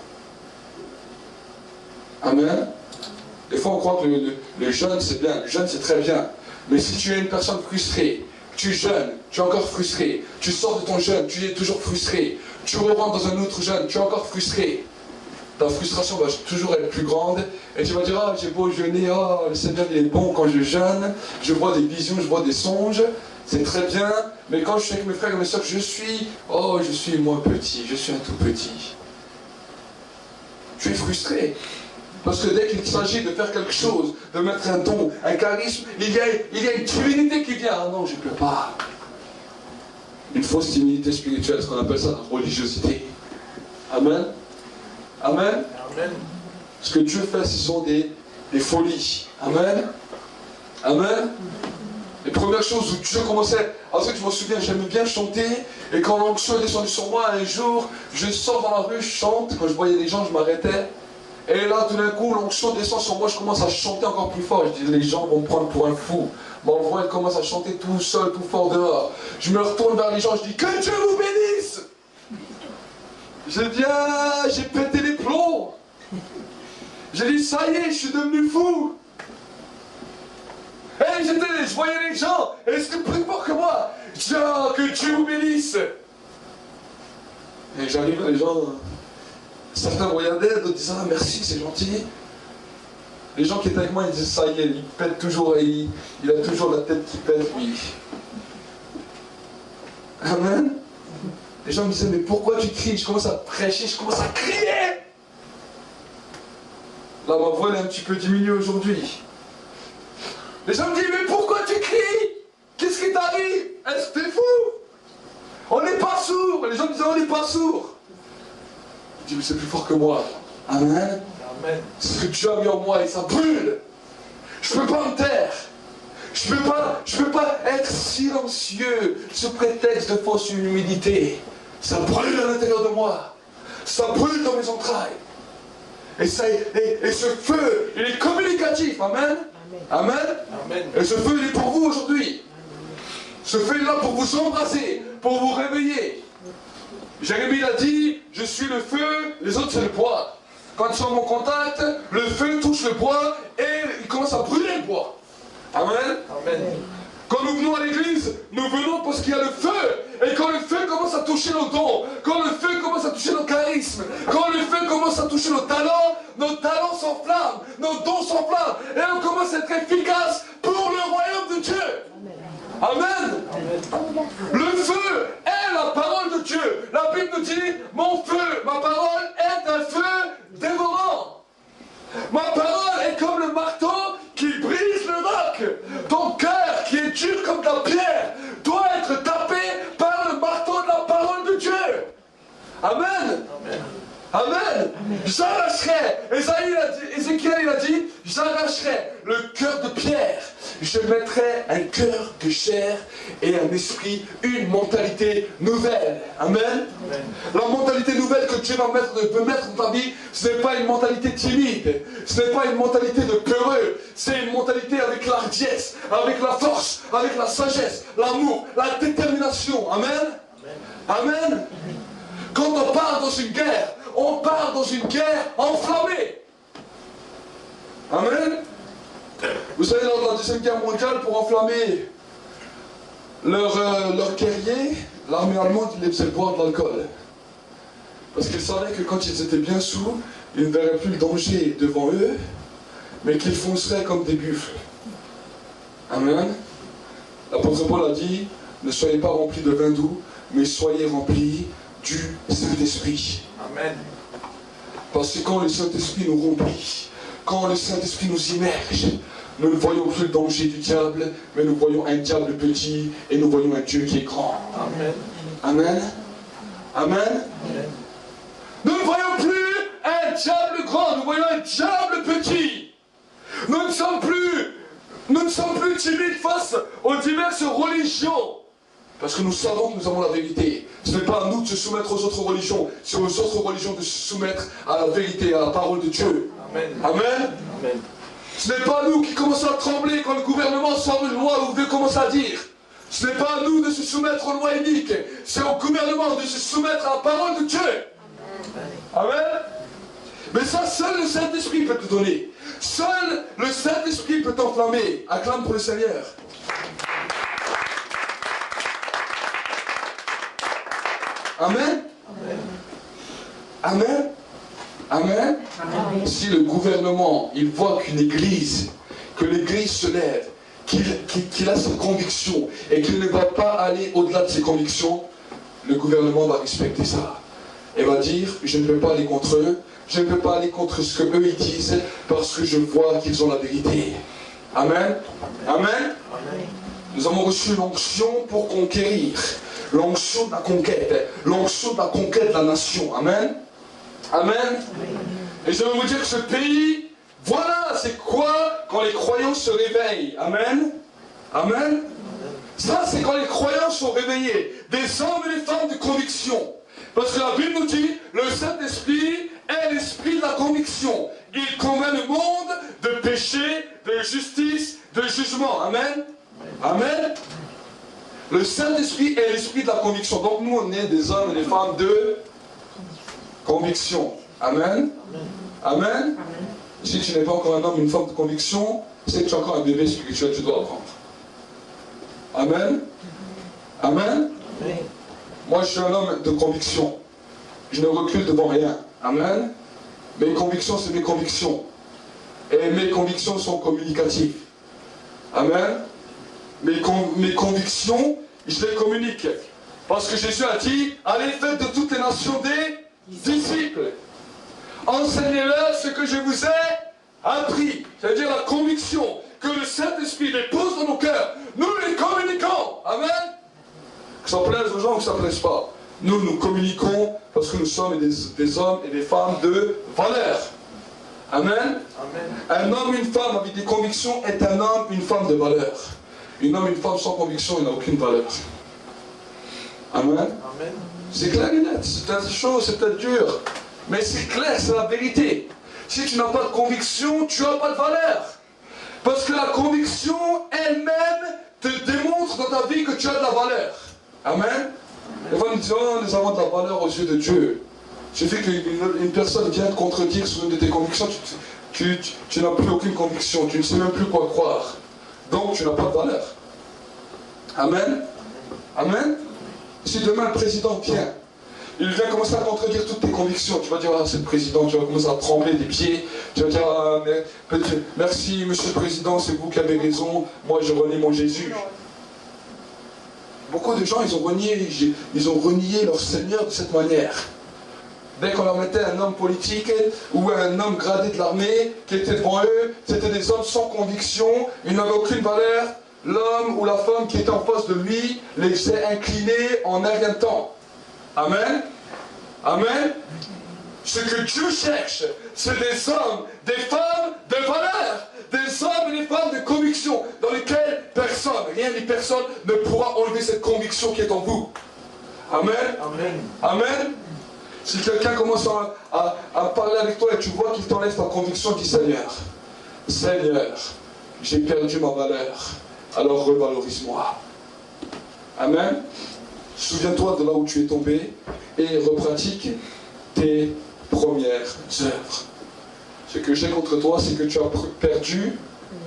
[SPEAKER 1] Amen. Des fois on croit que le jeûne c'est bien, le jeûne c'est très bien. Mais si tu es une personne frustrée, tu jeûnes, tu es encore frustré, tu sors de ton jeûne, tu es toujours frustré, tu rentres dans un autre jeûne, tu es encore frustré. Ta frustration va toujours être plus grande et tu vas dire, ah j'ai beau jeûner, oh le Seigneur il est bon quand je jeûne, je vois des visions, je vois des songes, c'est très bien, mais quand je suis avec mes frères et mes soeurs, je suis moi petit, je suis un tout petit. Tu es frustré. Parce que dès qu'il s'agit de faire quelque chose, de mettre un don, un charisme, il y a une timidité qui vient. Ah non, je ne peux pas. Une fausse timidité spirituelle, ce qu'on appelle ça la religiosité. Amen. Amen. Amen. Ce que Dieu fait, ce sont des folies. Amen. Amen. Les premières choses où Dieu commençait, ensuite je me souviens, j'aimais bien chanter, et quand l'onction est descendue sur moi, un jour, je sors dans la rue, je chante, quand je voyais les gens, je m'arrêtais, et là, tout d'un coup, l'onction descend sur moi, je commence à chanter encore plus fort, je dis, les gens vont me prendre pour un fou, mon voix, elle commence à chanter tout seul, tout fort dehors, je me retourne vers les gens, je dis, que Dieu vous bénisse. Je viens, j'ai pété les plombs, j'ai dit, ça y est, je suis devenu fou. Et je voyais les gens, et c'était plus fort que moi. Je dis, oh, que Dieu vous bénisse. Et j'arrive, les gens, certains me regardaient, d'autres disaient, ah merci, c'est gentil. Les gens qui étaient avec moi, ils disaient, ça y est, il pète toujours, il a toujours la tête qui pète, lui. Amen. Les gens me disaient, mais pourquoi tu cries? Je commence à prêcher, je commence à crier. Là, ma voix, elle est un petit peu diminuée aujourd'hui. Les gens me disent, mais pourquoi tu cries? Qu'est-ce qui t'arrive? Est-ce que t'es fou? On n'est pas sourd. Les gens me disaient, on n'est pas sourd. Je dis, mais c'est plus fort que moi. Amen. Amen. C'est ce que Dieu a mis en moi et ça brûle. Je ne peux pas me taire. Je peux pas être silencieux sous prétexte de fausse humilité. Ça brûle à l'intérieur de moi. Ça brûle dans mes entrailles. Et ce feu, il est communicatif. Amen. Amen. Amen. Et ce feu, il est pour vous aujourd'hui. Ce feu est là pour vous embrasser, pour vous réveiller. Jérémie l'a dit, je suis le feu, les autres c'est le bois. Quand ils sont en mon contact, le feu touche le bois et il commence à brûler le bois. Amen. Amen. Quand nous venons à l'église, nous venons parce qu'il y a le feu. Et quand le feu commence à toucher nos dons, quand le feu commence à toucher nos charismes, quand le feu commence à toucher nos talents s'enflamment, nos dons s'enflamment. Et on commence à être efficace pour le royaume de Dieu. Amen. Amen. Le feu est la parole de Dieu. La Bible nous dit, mon feu, ma parole est un feu dévorant. Ma parole est comme le marteau qui brise le roc. Ton cœur qui est dur comme de la pierre doit être tapé par le marteau de la parole de Dieu. Amen. Amen. Amen. J'arracherai, Ézéchiel il a dit, j'arracherai le cœur de pierre. Je mettrai un cœur de chair et un esprit, une mentalité nouvelle. Amen. Amen. La mentalité nouvelle que Dieu veut mettre dans ta vie, ce n'est pas une mentalité timide, ce n'est pas une mentalité de peureux, c'est une mentalité avec l'hardiesse, avec la force, avec la sagesse, l'amour, la détermination. Amen. Amen. Amen. Quand on part dans une guerre, on part dans une guerre enflammée. Amen. Vous savez, lors de la Deuxième Guerre mondiale, pour enflammer leurs guerriers, l'armée allemande les faisait boire de l'alcool. Parce qu'ils savaient que quand ils étaient bien sous, ils ne verraient plus le danger devant eux, mais qu'ils fonceraient comme des buffles. Amen. L'apôtre Paul a dit, ne soyez pas remplis de vin doux, mais soyez remplis du Saint-Esprit. Amen. Parce que quand le Saint-Esprit nous remplit, quand le Saint-Esprit nous immerge, nous ne voyons plus le danger du diable, mais nous voyons un diable petit et nous voyons un Dieu qui est grand. Amen. Amen. Amen. Amen. Nous ne voyons plus un diable grand, nous voyons un diable petit. Nous ne sommes plus timides face aux diverses religions. Parce que nous savons que nous avons la vérité. Ce n'est pas à nous de se soumettre aux autres religions, c'est aux autres religions de se soumettre à la vérité, à la parole de Dieu. Amen. Amen. Ce n'est pas nous qui commençons à trembler quand le gouvernement sort une loi ou veut commencer à dire. Ce n'est pas à nous de se soumettre aux lois uniques, c'est au gouvernement de se soumettre à la parole de Dieu. Amen. Mais ça, seul le Saint-Esprit peut te donner. Seul le Saint-Esprit peut t'enflammer. Acclame pour le Seigneur. Amen. Amen. Amen. Amen. Si le gouvernement, il voit qu'une église, que l'église se lève, qu'il a ses convictions et qu'il ne va pas aller au-delà de ses convictions, le gouvernement va respecter ça. Et va dire, je ne peux pas aller contre eux, je ne peux pas aller contre ce que eux ils disent, parce que je vois qu'ils ont la vérité. Amen. Amen. Amen. Nous avons reçu l'onction pour conquérir, l'onction de la conquête, l'onction de la conquête de la nation. Amen. Amen. Et je vais vous dire que ce pays, voilà, c'est quoi quand les croyants se réveillent. Amen. Amen. Ça, c'est quand les croyants sont réveillés. Des hommes et des femmes de conviction. Parce que la Bible nous dit, le Saint-Esprit est l'esprit de la conviction. Il convainc le monde de péché, de justice, de jugement. Amen. Amen. Le Saint-Esprit est l'esprit de la conviction. Donc nous, on est des hommes et des femmes de conviction. Amen. Amen. Amen. Si tu n'es pas encore un homme, une femme de conviction, c'est que tu es encore un bébé spirituel, tu dois apprendre. Amen. Amen. Amen. Moi, je suis un homme de conviction. Je ne recule devant rien. Amen. Mes convictions, c'est mes convictions. Et mes convictions sont communicatives. Amen. Mes convictions, je les communique. Parce que Jésus a dit, allez, faites de toutes les nations des disciples. Enseignez-leur ce que je vous ai appris. C'est-à-dire la conviction que le Saint-Esprit dépose dans nos cœurs. Nous les communiquons. Amen. Que ça plaise aux gens ou que ça ne plaise pas. Nous communiquons parce que nous sommes des hommes et des femmes de valeur. Amen. Amen. Un homme, une femme avec des convictions est un homme, une femme de valeur. Un homme, une femme sans conviction, il n'a aucune valeur. Amen. Amen. C'est clair et net. C'est peut-être chaud, c'est peut-être dur. Mais c'est clair, c'est la vérité. Si tu n'as pas de conviction, tu n'as pas de valeur. Parce que la conviction elle-même te démontre dans ta vie que tu as de la valeur. Amen. Les fois nous disons, oh, nous avons de la valeur aux yeux de Dieu. Il suffit qu'une personne vienne te contredire sur une de tes convictions, tu n'as plus aucune conviction, tu ne sais même plus quoi croire. Donc tu n'as pas de valeur. Amen. Amen. Si demain le président vient, il vient commencer à contredire toutes tes convictions, tu vas dire, ah c'est le président, tu vas commencer à trembler des pieds, tu vas dire, ah, merci monsieur le président, c'est vous qui avez raison, moi je renie mon Jésus. Beaucoup de gens, ils ont renié leur Seigneur de cette manière. Dès qu'on leur mettait un homme politique ou un homme gradé de l'armée qui était devant eux, c'était des hommes sans conviction, ils n'avaient aucune valeur. L'homme ou la femme qui était en face de lui les faisait incliner en un rien de temps. Amen. Amen. Ce que Dieu cherche, c'est des hommes, des femmes de valeur, des hommes et des femmes de conviction, dans lesquels personne, rien ni personne ne pourra enlever cette conviction qui est en vous. Amen. Amen. Amen. Si quelqu'un commence à parler avec toi et tu vois qu'il t'enlève ta conviction, dis Seigneur, Seigneur, j'ai perdu ma valeur, alors revalorise-moi. Amen. Souviens-toi de là où tu es tombé et repratique tes premières œuvres. Ce que j'ai contre toi, c'est que tu as perdu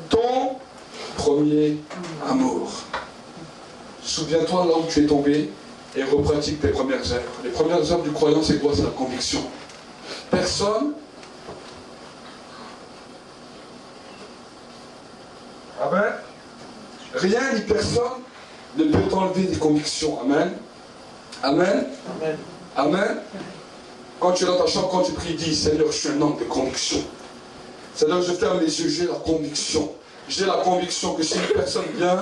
[SPEAKER 1] ton premier amour. Souviens-toi là où tu es tombé et repratique tes premières œuvres. Les premières œuvres du croyant, c'est quoi? C'est la conviction. Personne. Amen. Rien ni personne ne peut t'enlever des convictions. Amen. Amen. Amen. Amen. Quand tu es dans ta chambre, quand tu pries, dis Seigneur, je suis un homme de conviction. Seigneur, je ferme les yeux, j'ai la conviction. J'ai la conviction que si une personne vient,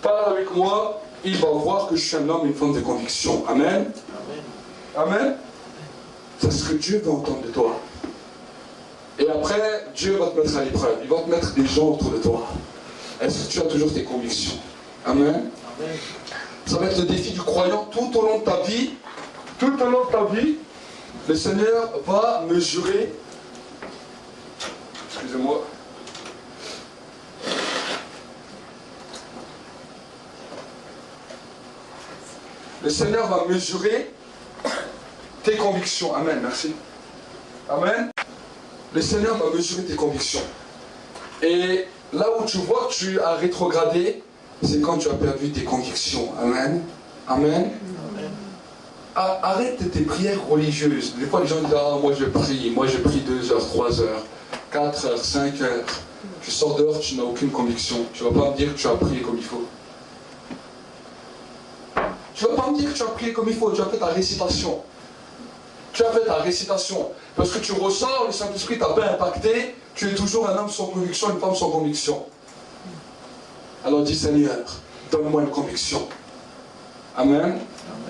[SPEAKER 1] parle avec moi, il va voir que je suis un homme, une femme de conviction. Amen. Amen. Amen. C'est ce que Dieu veut entendre de toi. Et après, Dieu va te mettre à l'épreuve. Il va te mettre des gens autour de toi. Est-ce que tu as toujours tes convictions? Amen. Amen. Ça va être le défi du croyant tout au long de ta vie. Tout au long de ta vie, le Seigneur va mesurer. Excusez-moi. Le Seigneur va mesurer tes convictions. Amen, merci. Amen. Le Seigneur va mesurer tes convictions. Et là où tu vois que tu as rétrogradé, c'est quand tu as perdu tes convictions. Amen. Amen. Arrête tes prières religieuses. Des fois, les gens disent, ah, moi je prie 2 heures, 3 heures, 4 heures, 5 heures. Tu sors dehors, tu n'as aucune conviction. Tu ne vas pas me dire que tu as prié comme il faut. Tu ne vas pas me dire que tu as prié comme il faut. Tu as fait ta récitation. Tu as fait ta récitation. Parce que tu ressors, le Saint-Esprit t'a pas impacté. Tu es toujours un homme sans conviction, une femme sans conviction. Alors dis, Seigneur, donne-moi une conviction. Amen.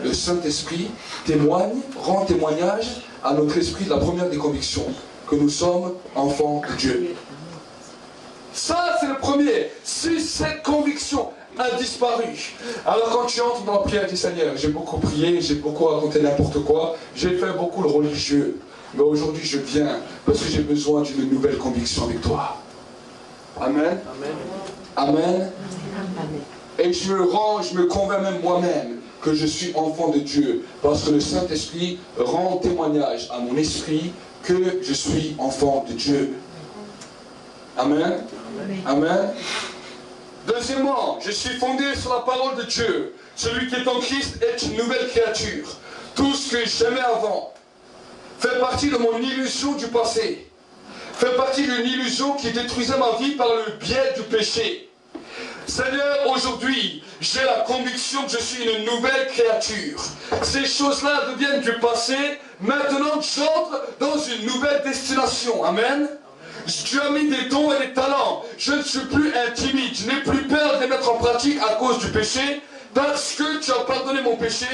[SPEAKER 1] Le Saint-Esprit témoigne, rend témoignage à notre esprit de la première des convictions, que nous sommes enfants de Dieu. Ça, c'est le premier. Si cette conviction a disparu, alors quand tu entres dans la prière, dis, Seigneur, j'ai beaucoup prié, j'ai beaucoup raconté n'importe quoi, j'ai fait beaucoup le religieux, mais aujourd'hui je viens parce que j'ai besoin d'une nouvelle conviction avec toi. Amen. Amen. Amen. Et je me convainc même moi-même que je suis enfant de Dieu, parce que le Saint-Esprit rend témoignage à mon esprit que je suis enfant de Dieu. Amen. Amen. Deuxièmement, je suis fondé sur la parole de Dieu. Celui qui est en Christ est une nouvelle créature. Tout ce que j'aimais avant fait partie de mon illusion du passé, fait partie d'une illusion qui détruisait ma vie par le biais du péché. Seigneur, aujourd'hui, j'ai la conviction que je suis une nouvelle créature. Ces choses-là deviennent du passé. Maintenant, j'entre dans une nouvelle destination. Amen. Tu as mis des dons et des talents. Je ne suis plus intimide. Je n'ai plus peur de les mettre en pratique à cause du péché, parce que tu as pardonné mon péché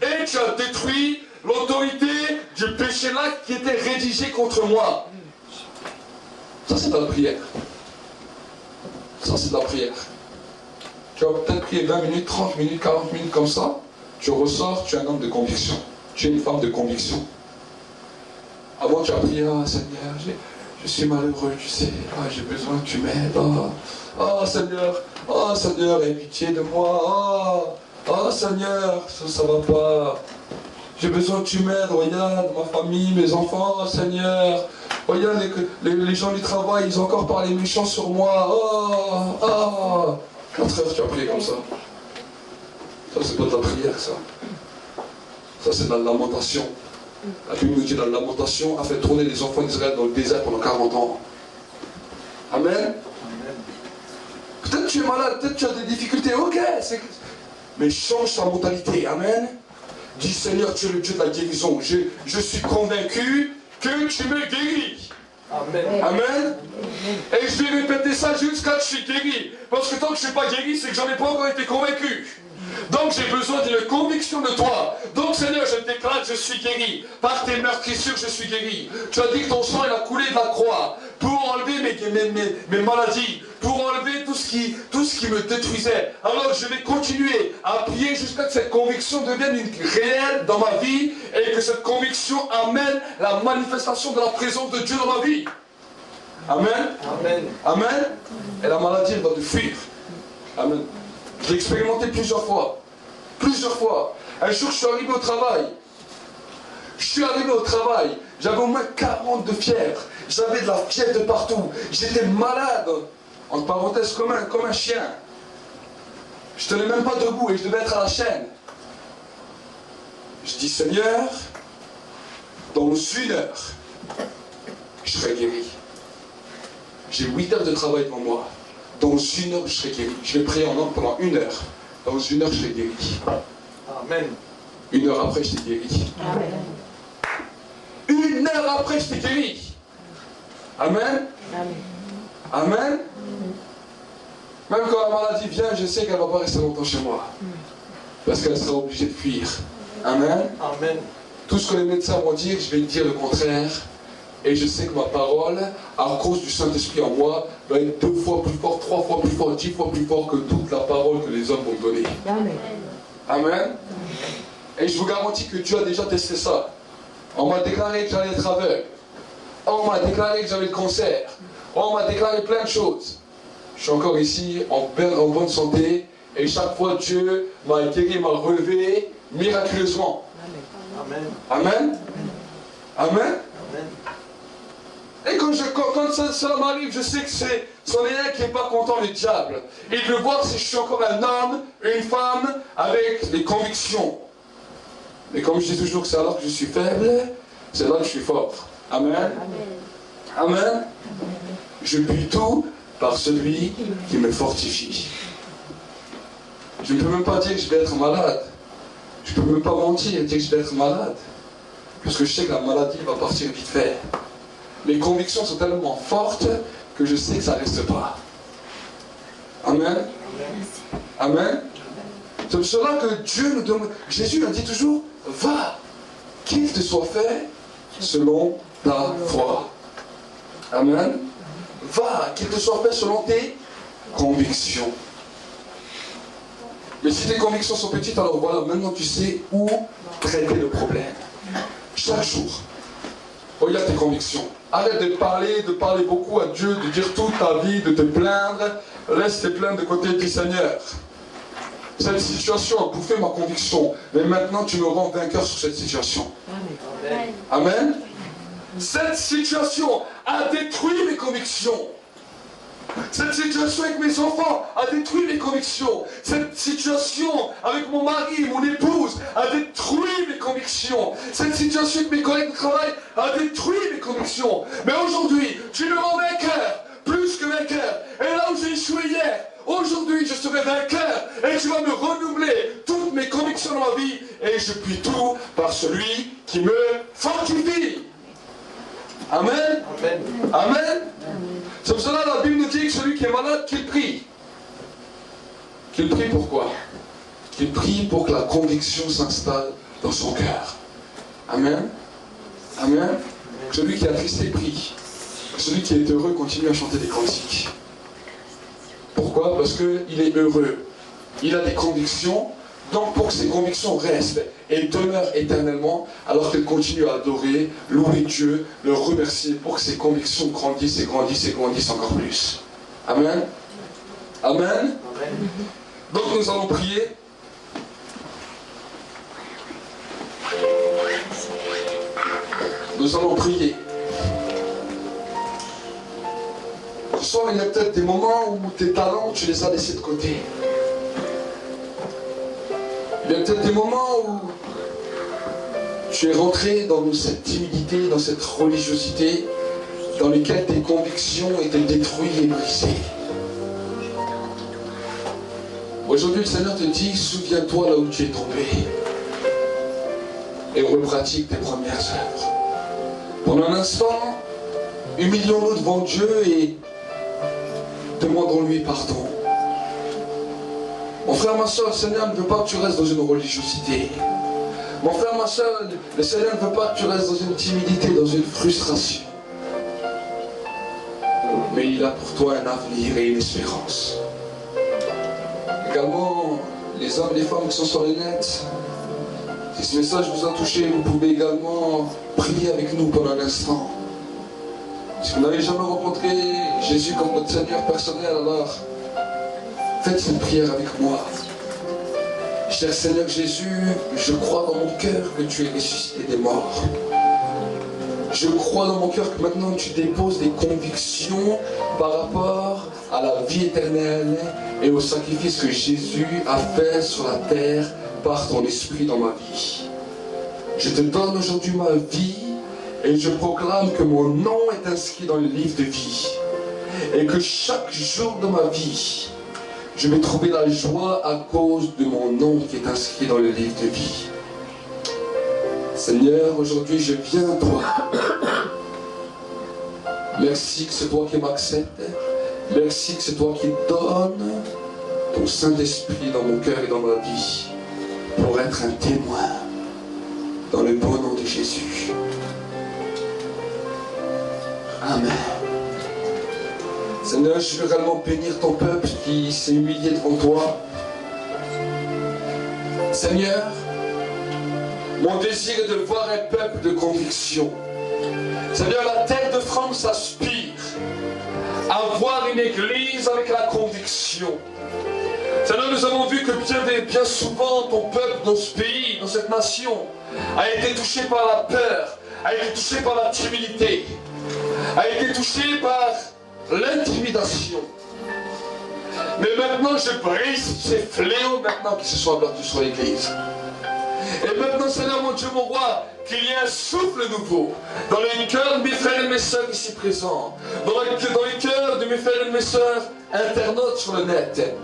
[SPEAKER 1] et tu as détruit l'autorité du péché-là qui était rédigée contre moi. Ça, c'est de la prière. Ça, c'est de la prière. Tu vas peut-être prier 20 minutes, 30 minutes, 40 minutes comme ça. Tu ressors, tu es un homme de conviction. Tu es une femme de conviction. Avant, tu as prié, ah Seigneur, je suis malheureux, tu sais, j'ai besoin que tu m'aides. Seigneur, aie pitié de moi. Seigneur, ça va pas. J'ai besoin que tu m'aides, regarde, ma famille, mes enfants, Seigneur. Regarde, les gens du travail, ils ont encore parlé méchant sur moi. 4 heures, tu as prié comme ça. Ça, c'est pas de la prière, ça. Ça, c'est de la lamentation. La Bible nous dit, la lamentation a fait tourner les enfants d'Israël dans le désert pendant 40 ans. Amen. Peut-être que tu es malade, peut-être que tu as des difficultés, ok. Mais change ta mentalité, amen. Dis, Seigneur, tu es le Dieu de la guérison. Je suis convaincu que tu me guéris. Amen. Amen. Et je vais répéter ça jusqu'à ce que je suis guéri. Parce que tant que je ne suis pas guéri, c'est que j'en ai pas encore été convaincu. Donc j'ai besoin d'une conviction de toi. Donc Seigneur, je déclare que je suis guéri. Par tes meurtrissures, je suis guéri. Tu as dit que ton sang il a coulé de la croix pour enlever mes maladies, pour enlever tout ce qui me détruisait. Alors je vais continuer à prier jusqu'à ce que cette conviction devienne réelle dans ma vie et que cette conviction amène la manifestation de la présence de Dieu dans ma vie. Amen. Amen. Amen. Et la maladie elle va te fuir. Amen. Je l'ai expérimenté plusieurs fois. Plusieurs fois. Un jour, je suis arrivé au travail. J'avais au moins 40 de fièvre. J'avais de la fièvre de partout. J'étais malade. Entre parenthèses, comme un chien. Je ne tenais même pas debout et je devais être à la chaîne. Je dis, Seigneur, dans 1 heure, je serai guéri. J'ai 8 heures de travail devant moi. Dans 1 heure, je serai guéri. Je vais prier en langue pendant 1 heure. Dans 1 heure, je serai guéri. Amen. 1 heure après, je t'ai guéri. Amen. 1 heure après, je t'ai guéri. Amen. Amen. Amen. Même quand la maladie vient, je sais qu'elle ne va pas rester longtemps chez moi. Parce qu'elle sera obligée de fuir. Amen. Amen. Tout ce que les médecins vont dire, je vais dire le contraire. Et je sais que ma parole, à cause du Saint-Esprit en moi, va être 2 fois plus fort, 3 fois plus fort, 10 fois plus fort que toute la parole que les hommes vont me donner. Amen. Amen. Et je vous garantis que Dieu a déjà testé ça. On m'a déclaré que j'allais être aveugle. On m'a déclaré que j'avais le cancer. On m'a déclaré plein de choses. Je suis encore ici, en bonne santé. Et chaque fois, Dieu m'a guéri, m'a relevé. miraculeusement.
[SPEAKER 2] Amen.
[SPEAKER 1] Amen. Amen. Et quand cela m'arrive, je sais que c'en est un qui n'est pas content, le diable. Il veut voir si je suis encore un homme, une femme, avec des convictions. Mais comme je dis toujours que c'est alors que je suis faible, c'est là que je suis fort. Amen. Amen. Je puis tout par celui qui me fortifie. Je ne peux même pas dire que je vais être malade. Je ne peux même pas mentir et dire que je vais être malade. Parce que je sais que la maladie va partir vite fait. Mes convictions sont tellement fortes que je sais que ça ne reste pas. Amen. Amen. C'est pour cela que Dieu nous demande. Jésus a dit toujours, va, qu'il te soit fait selon ta foi. Amen. Va, qu'il te soit fait selon tes convictions. Mais si tes convictions sont petites, alors voilà, maintenant tu sais où traiter le problème. Chaque jour, regarde tes convictions. Arrête de parler beaucoup à Dieu, de dire toute ta vie, de te plaindre. Laisse tes plaintes de côté, dis Seigneur. Cette situation a bouffé ma conviction, mais maintenant tu me rends vainqueur sur cette situation. Amen. Amen. Cette situation a détruit mes convictions. Cette situation avec mes enfants a détruit mes convictions. Cette situation avec mon mari, mon épouse, a détruit mes convictions. Cette situation avec mes collègues de travail a détruit mes convictions. Mais aujourd'hui, tu me rends vainqueur, plus que vainqueur. Et là où j'ai échoué hier, aujourd'hui je serai vainqueur. Et tu vas me renouveler toutes mes convictions dans ma vie. Et je puis tout par celui qui me fortifie. Amen. Amen. Amen. C'est pour cela que la Bible nous dit que celui qui est malade, qu'il prie. Qu'il prie pourquoi? Qu'il prie pour que la conviction s'installe dans son cœur. Amen. Amen. Celui qui est attristé prie. Celui qui est heureux continue à chanter des cantiques. Pourquoi? Parce qu'il est heureux. Il a des convictions. Donc pour que ces convictions restent et demeurent éternellement, alors qu'il continue à adorer, louer Dieu, le remercier pour que ces convictions grandissent et grandissent et grandissent encore plus. Amen. Amen. Donc nous allons prier. Nous allons prier. Ce soir, il y a peut-être des moments où tes talents, tu les as laissés de côté. Il y a peut-être des moments où tu es rentré dans cette timidité, dans cette religiosité, dans lesquelles tes convictions étaient détruites et brisées. Aujourd'hui, le Seigneur te dit, souviens-toi là où tu es tombé et repratique tes premières œuvres. Pendant un instant, humilions-nous devant Dieu et demandons-lui pardon. Mon frère, ma soeur, le Seigneur ne veut pas que tu restes dans une religiosité. Mon frère, ma soeur, le Seigneur ne veut pas que tu restes dans une timidité, dans une frustration. Mais il a pour toi un avenir et une espérance. Également, les hommes et les femmes qui sont sur les nets, si ce message vous a touché, vous pouvez également prier avec nous pendant un instant. Si vous n'avez jamais rencontré Jésus comme notre Seigneur personnel, alors faites cette prière avec moi. Cher Seigneur Jésus, je crois dans mon cœur que tu es ressuscité des morts. Je crois dans mon cœur que maintenant tu déposes des convictions par rapport à la vie éternelle et au sacrifice que Jésus a fait sur la terre par ton esprit dans ma vie. Je te donne aujourd'hui ma vie et je proclame que mon nom est inscrit dans le livre de vie. Et que chaque jour de ma vie, je vais trouver la joie à cause de mon nom qui est inscrit dans le livre de vie. Seigneur, aujourd'hui je viens à toi. Merci que c'est toi qui m'acceptes. Merci que c'est toi qui donnes ton Saint-Esprit dans mon cœur et dans ma vie pour être un témoin dans le beau nom de Jésus. Amen. Seigneur, je veux réellement bénir ton peuple qui s'est humilié devant toi. Seigneur, mon désir est de voir un peuple de conviction. Seigneur, la terre de France aspire à voir une église avec la conviction. Seigneur, nous nous avons vu que bien souvent, ton peuple dans ce pays, dans cette nation, a été touché par la peur, a été touché par la timidité, a été touché par l'intimidation. Mais maintenant, je brise ces fléaux maintenant qui se sont abattus sur l'Église. Et maintenant, Seigneur, mon Dieu, mon roi, qu'il y ait un souffle nouveau dans les cœurs de mes frères et mes sœurs ici présents, dans les cœurs de mes frères et mes sœurs internautes sur le net.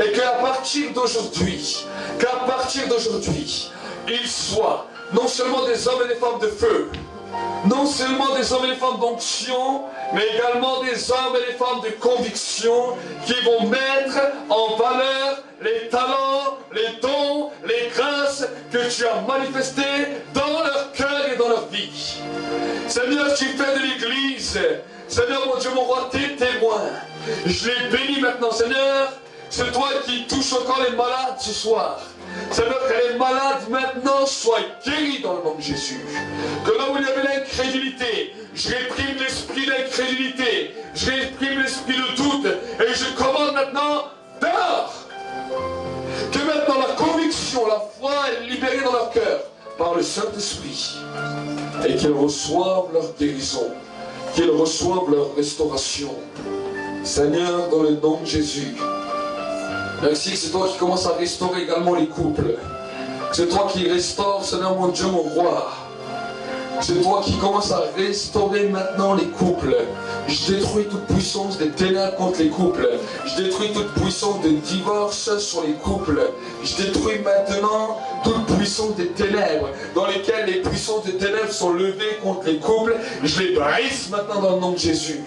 [SPEAKER 1] Et qu'à partir d'aujourd'hui, ils soient non seulement des hommes et des femmes de feu, non seulement des hommes et des femmes d'onction, mais également des hommes et des femmes de conviction qui vont mettre en valeur les talents, les dons, les grâces que tu as manifestés dans leur cœur et dans leur vie. Seigneur, tu fais de l'Église, Seigneur mon Dieu, mon roi, tes témoins. Je les bénis maintenant, Seigneur. C'est toi qui touches encore les malades ce soir. Seigneur, que les malades maintenant soient guéris dans le nom de Jésus. Que là où il y avait l'incrédulité, je réprime l'esprit d'incrédulité, je réprime l'esprit de doute, et je commande maintenant dehors. Que maintenant la conviction, la foi est libérée dans leur cœur par le Saint-Esprit, et qu'ils reçoivent leur guérison, qu'ils reçoivent leur restauration. Seigneur, dans le nom de Jésus, merci que c'est toi qui commences à restaurer également les couples. C'est toi qui restaures, Seigneur mon Dieu, mon roi. C'est toi qui commences à restaurer maintenant les couples. Je détruis toute puissance des ténèbres contre les couples. Je détruis toute puissance de divorce sur les couples. Je détruis maintenant toute puissance des ténèbres dans lesquelles les puissances des ténèbres sont levées contre les couples. Je les brise maintenant dans le nom de Jésus.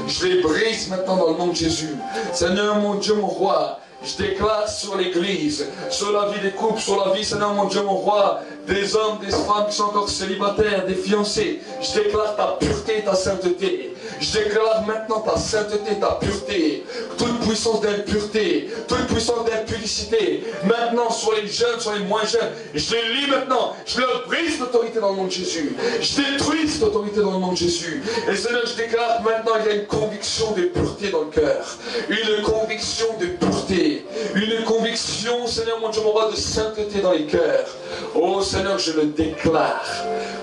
[SPEAKER 1] Je les brise maintenant dans le nom de Jésus. Seigneur mon Dieu, mon roi, je déclare sur l'Église, sur la vie des couples, sur la vie, Seigneur mon Dieu, mon roi, des hommes, des femmes qui sont encore célibataires, des fiancés. Je déclare ta pureté et ta sainteté. Je déclare maintenant ta sainteté et ta pureté. Toute puissance d'impureté, toute puissance d'impudicité, maintenant sur les jeunes, sur les moins jeunes, je les lis maintenant. Je leur brise l'autorité dans le nom de Jésus. Je détruis cette autorité dans le nom de Jésus. Et Seigneur, je déclare maintenant il y a une conviction de pureté dans le cœur. Une conviction de pureté. Une conviction, Seigneur mon Dieu, mon roi, de sainteté dans les cœurs. Oh Seigneur, je le déclare.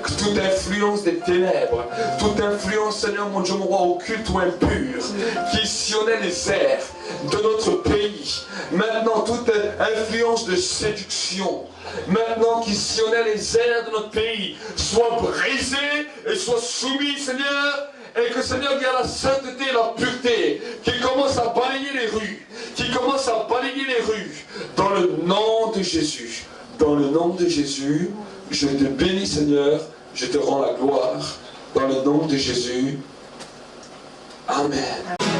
[SPEAKER 1] Que toute influence des ténèbres, toute influence, Seigneur mon Dieu, mon roi, occulte ou impure, qui sillonnait les airs de notre pays, maintenant toute influence de séduction, maintenant qui sillonnait les airs de notre pays, soit brisée et soit soumise, Seigneur. Et que Seigneur, il y a la sainteté et la pureté qui commence à balayer les rues, dans le nom de Jésus. Dans le nom de Jésus, je te bénis Seigneur, je te rends la gloire. Dans le nom de Jésus, Amen.